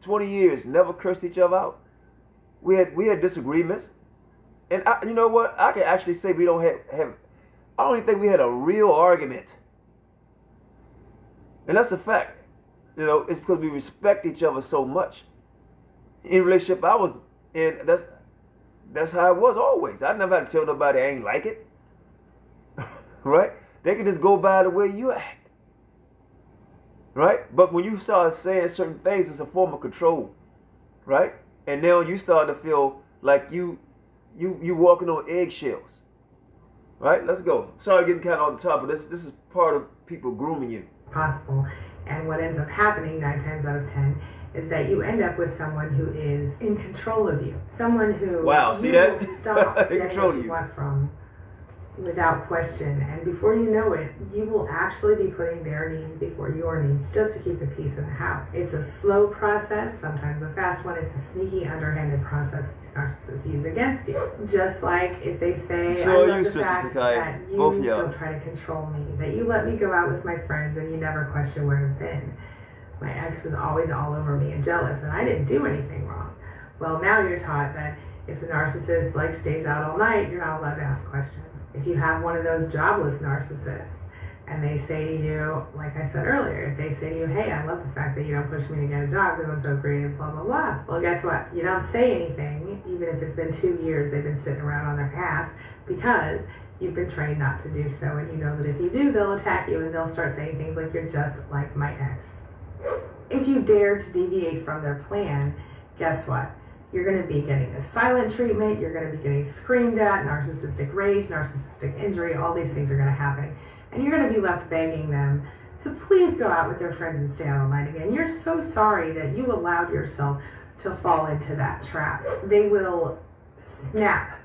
20 years, never cursed each other out. We had disagreements. And you know what? I can actually say we don't have I don't even think we had a real argument. And that's a fact. You know, it's because we respect each other so much. In a relationship I was in, that's how it was always. I never had to tell nobody I ain't like it. Right? They can just go by the way you act. Right? But when you start saying certain things, it's a form of control. Right? And now you start to feel like you walking on eggshells. Right? Let's go. Sorry getting kind of on the top, but this is part of people grooming you. Possible. And what ends up happening 9 times out of 10 is that you end up with someone who is in control of you. Someone who see you that? will stop getting Control what you you. want from without question. And before you know it, you will actually be putting their needs before your needs just to keep the peace in the house. It's a slow process, sometimes a fast one. It's a sneaky, underhanded process these narcissists use against you. Just like if they say, I love the fact that you don't try to control me, that you let me go out with my friends and you never question where I've been. My ex was always all over me and jealous, and I didn't do anything wrong. Well, now you're taught that if the narcissist stays out all night, you're not allowed to ask questions. If you have one of those jobless narcissists and they say to you, like I said earlier, if they say to you, hey, I love the fact that you don't push me to get a job because I'm so creative, blah, blah, blah. Well, guess what? You don't say anything, even if it's been 2 years they've been sitting around on their ass, because you've been trained not to do so, and you know that if you do, they'll attack you and they'll start saying things like, you're just like my ex. If you dare to deviate from their plan, guess what? You're going to be getting the silent treatment, you're going to be getting screamed at, narcissistic rage, narcissistic injury, all these things are going to happen. And you're going to be left begging them to please go out with their friends and stay out all night again. You're so sorry that you allowed yourself to fall into that trap. They will snap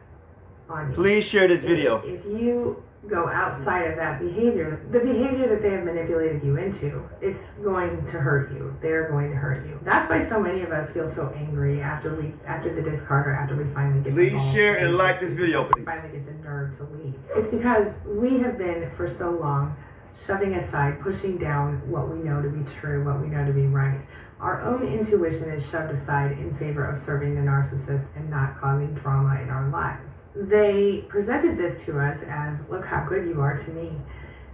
on you. Please share this video. If you go outside of that behavior, the behavior that they have manipulated you into, it's going to hurt you. They're going to hurt you. That's why so many of us feel so angry after the discard or after we finally get Please share and like this video, please. Finally get the nerve to leave. It's because we have been for so long shoving aside, pushing down what we know to be true, what we know to be right. Our own intuition is shoved aside in favor of serving the narcissist and not causing drama in our lives. They presented this to us as, look how good you are to me.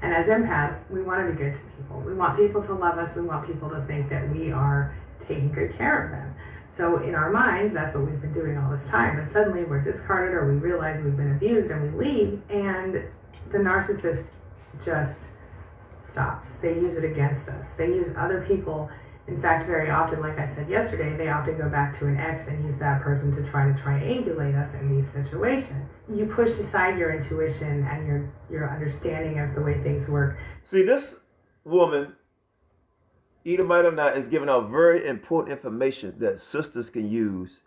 And as empaths, we want to be good to people. We want people to love us. We want people to think that we are taking good care of them. So in our minds, that's what we've been doing all this time. But suddenly we're discarded or we realize we've been abused and we leave, and the narcissist just stops. They use it against us. They use other people. In fact, very often, like I said yesterday, they often go back to an ex and use that person to triangulate us in these situations. You push aside your intuition and your understanding of the way things work. See, this woman, Edomite or not, is giving out very important information that sisters can use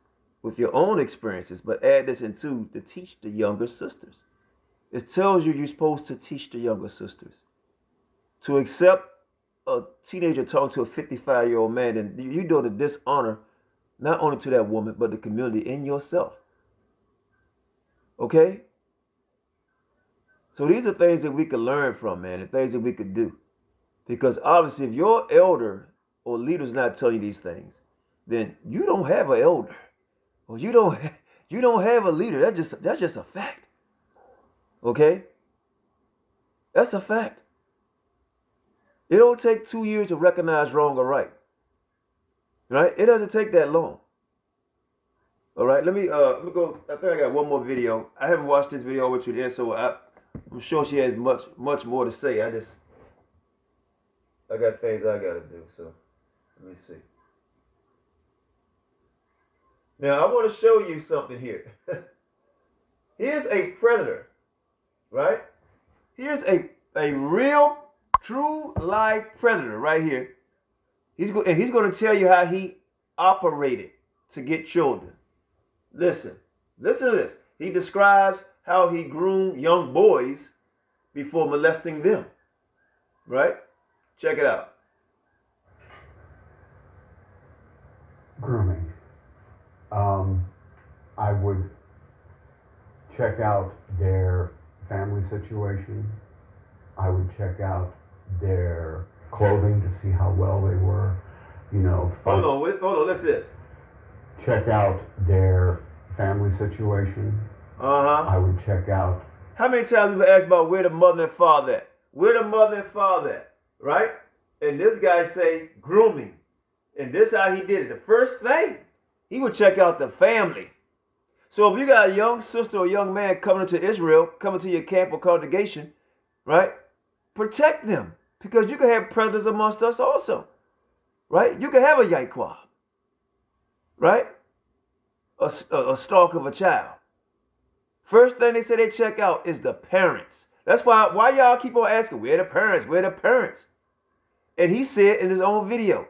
with your own experiences, but add this into to teach the younger sisters. It tells you you're supposed to teach the younger sisters to accept a teenager talking to a 55-year-old man, and you're doing a dishonor not only to that woman but the community and yourself. Okay? So these are things that we can learn from, man, and things that we could do. Because obviously if your elder or leader's not telling you these things, then you don't have an elder. Or you don't have a leader. That's just a fact. Okay? That's a fact. It don't take 2 years to recognize wrong or right. Right? It doesn't take that long. All right, let me go. I think I got one more video. I haven't watched this video with you there, so I'm sure she has much more to say. I got things I gotta do, so let me see. Now I want to show you something here. Here's a predator, right? Here's a real, true, live predator right here. He's going to tell you how he operated to get children. Listen to this. He describes how he groomed young boys before molesting them. Right? Check it out. Grooming. I would check out their family situation. I would check out their clothing to see how well they were. You know, Hold on, listen to this. Check out their family situation. I would check out. How many times have we asked about where the mother and father at? Where the mother and father at? Right? And this guy say grooming. And this how he did it. The first thing, he would check out the family. So if you got a young sister or young man coming to Israel, coming to your camp or congregation, right? Protect them. Because you can have predators amongst us also. Right? You can have a Yaquah. Right? A stalk of a child. First thing they say they check out is the parents. That's why y'all keep on asking, where the parents? Where the parents? And he said in his own video,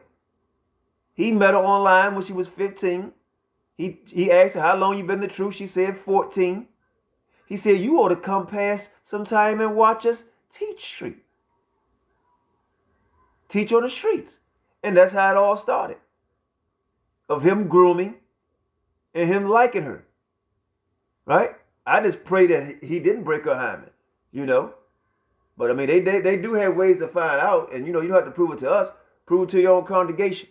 he met her online when she was 15. He asked her, how long you been in the truth? She said 14. He said, you ought to come past sometime and watch us teach street. Teach on the streets. And that's how it all started. Of him grooming and him liking her. Right? I just pray that he didn't break her hymen, you know. But I mean, they do have ways to find out. And, you know, you don't have to prove it to us. Prove it to your own congregation.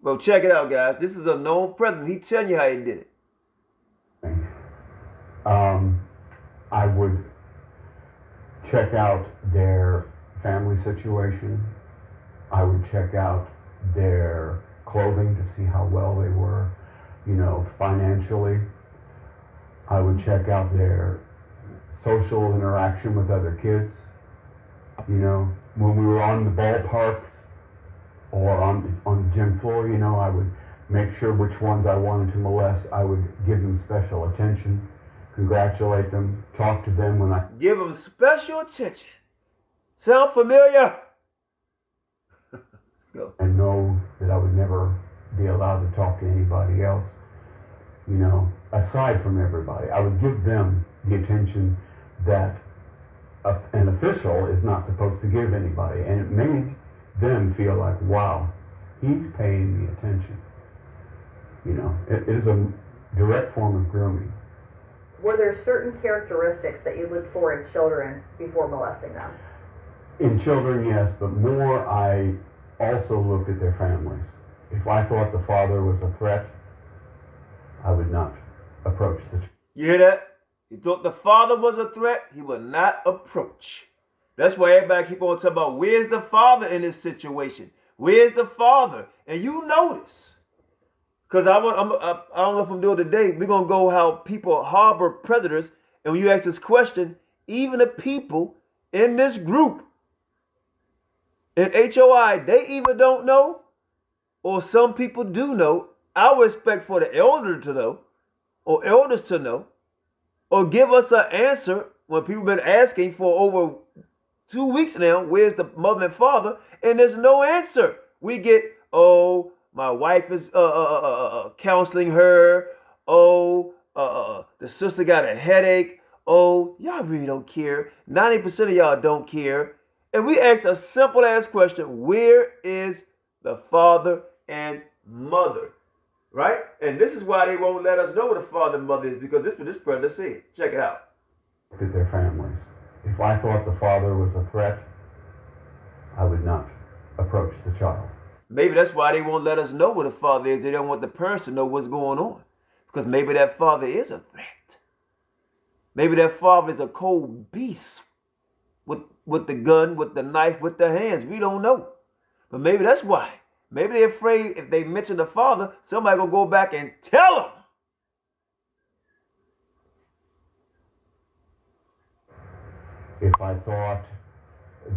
Well, check it out, guys. This is a known president. He's telling you how he did it. I would check out their family situation. I would check out their clothing to see how well they were, you know, financially. I would check out their social interaction with other kids. You know, when we were on the ballparks or on the gym floor, you know, I would make sure which ones I wanted to molest. I would give them special attention, congratulate them, talk to them when I... Give them special attention. Sound familiar? Go. And know that I would never be allowed to talk to anybody else, you know, aside from everybody. I would give them the attention that an official is not supposed to give anybody. And it made them feel like, wow, he's paying me attention. You know, it is a direct form of grooming. Were there certain characteristics that you looked for in children before molesting them? In children, yes, but more I also looked at their families. If I thought the father was a threat, I would not approach the child. You hear that? He thought the father was a threat, he would not approach. That's why everybody keep on talking about, where's the father in this situation? Where's the father? And you notice, because I don't know if I'm doing it today, we're going to go how people harbor predators. And when you ask this question, even the people in this group, in HOI, they either don't know, or some people do know. I would expect for the elder to know, or elders to know, or give us an answer when people have been asking for over 2 weeks now, where's the mother and father? And there's no answer. We get, oh, my wife is counseling her. Oh, the sister got a headache. Oh, y'all really don't care. 90% of y'all don't care. And we asked a simple ass question, where is the father and mother? Right? And this is why they won't let us know what the father and mother is, because this is what this predator said. Check it out. Look at their families. If I thought the father was a threat, I would not approach the child. Maybe that's why they won't let us know what the father is. They don't want the parents to know what's going on. Because maybe that father is a threat. Maybe that father is a cold beast with the gun, with the knife, with the hands. We don't know. But maybe that's why. Maybe they're afraid if they mention the father, somebody will go back and tell them. If I thought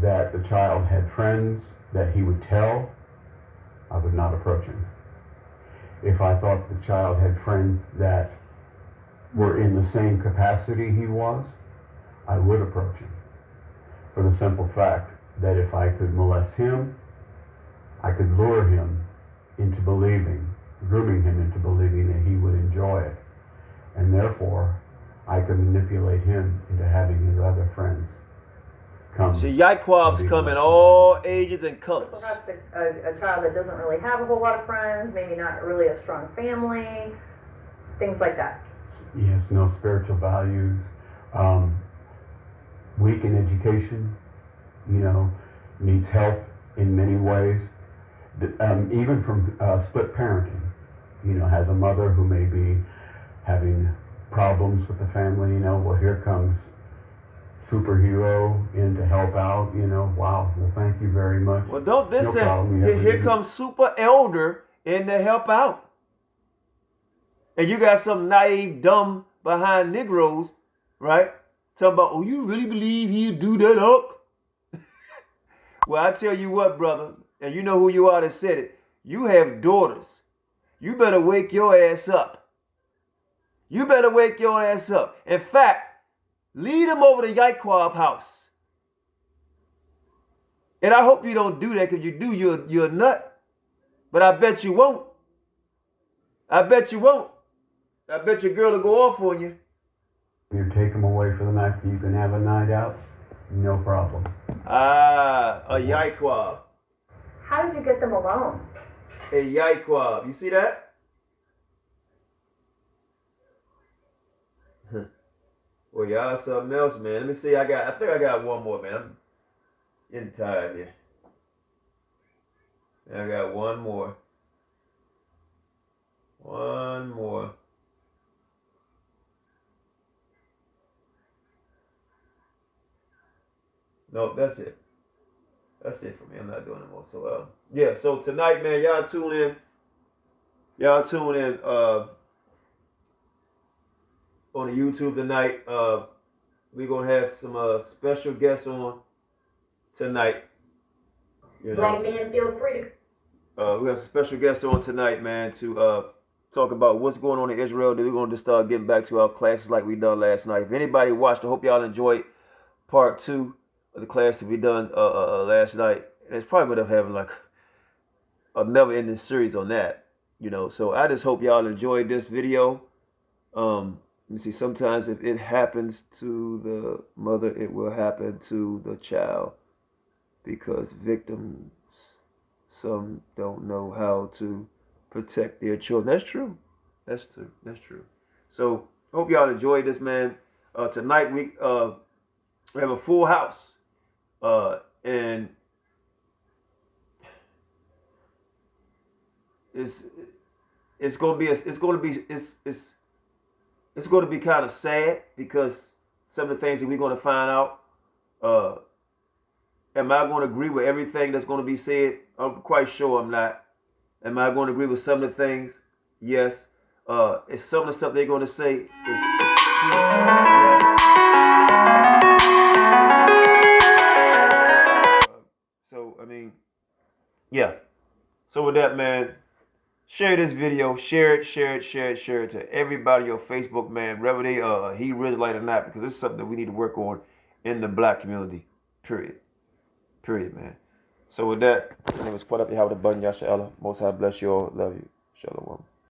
that the child had friends that he would tell, I would not approach him. If I thought the child had friends that were in the same capacity he was, I would approach him. For the simple fact that if I could molest him, I could lure him into believing, grooming him into believing that he would enjoy it. And therefore, I could manipulate him into having his other friends come. So Yaquabs come in all ages and colors. Perhaps a child that doesn't really have a whole lot of friends, maybe not really a strong family, things like that. Yes, no spiritual values, weak in education, needs help in many ways, even from split parenting, has a mother who may be having problems with the family, well, here comes superhero in to help out, wow, well, thank you very much. Well, don't this no say, problem, here comes super elder in to help out. And you got some naive, dumb, behind Negroes, right? Talking about, oh, you really believe he'll do that up? Well, I tell you what, brother, and you know who you are that said it. You have daughters. You better wake your ass up. You better wake your ass up. In fact, lead them over to Yaquab house. And I hope you don't do that, because you do, you're a nut. But I bet you won't. I bet you won't. I bet your girl will go off on you. You take them away for the night so you can have a night out, no problem. Ah, a Yaquab. How did you get them alone? A Yaquab. You see that? Well, y'all something else, man. Let me see. I think I got one more, man. I'm getting tired here. I got one more. One more. No, that's it. That's it for me. I'm not doing it more. So, yeah. So tonight, man, y'all tune in. Y'all tune in on the YouTube tonight. We're gonna have some special guests on tonight. Black men feel free to. We have some special guests on tonight, man, to talk about what's going on in Israel. Then we're gonna just start getting back to our classes like we done last night. If anybody watched, I hope y'all enjoyed part 2 of the class that we done last night. And it's probably gonna have like a never-ending series on that, So I just hope y'all enjoyed this video. Let me see. Sometimes if it happens to the mother, it will happen to the child, because victims, some don't know how to protect their children. That's true. That's true. That's true. So hope y'all enjoyed this, man. Tonight we have a full house, and it's going to be kind of sad, because some of the things that we're going to find out. Am I going to agree with everything that's going to be said? I'm quite sure I'm not. Am I going to agree with some of the things? Yes. Is some of the stuff they're going to say is yes. So, I mean, yeah. So with that, man, share this video. Share it to everybody on your Facebook, man, whether they Hebrew Israelite or not, because it's something that we need to work on in the black community. Period, man. So with that, my name is Qanath. Yahweh the button, Yasha Allah. Most High bless you all. Love you. Shalom.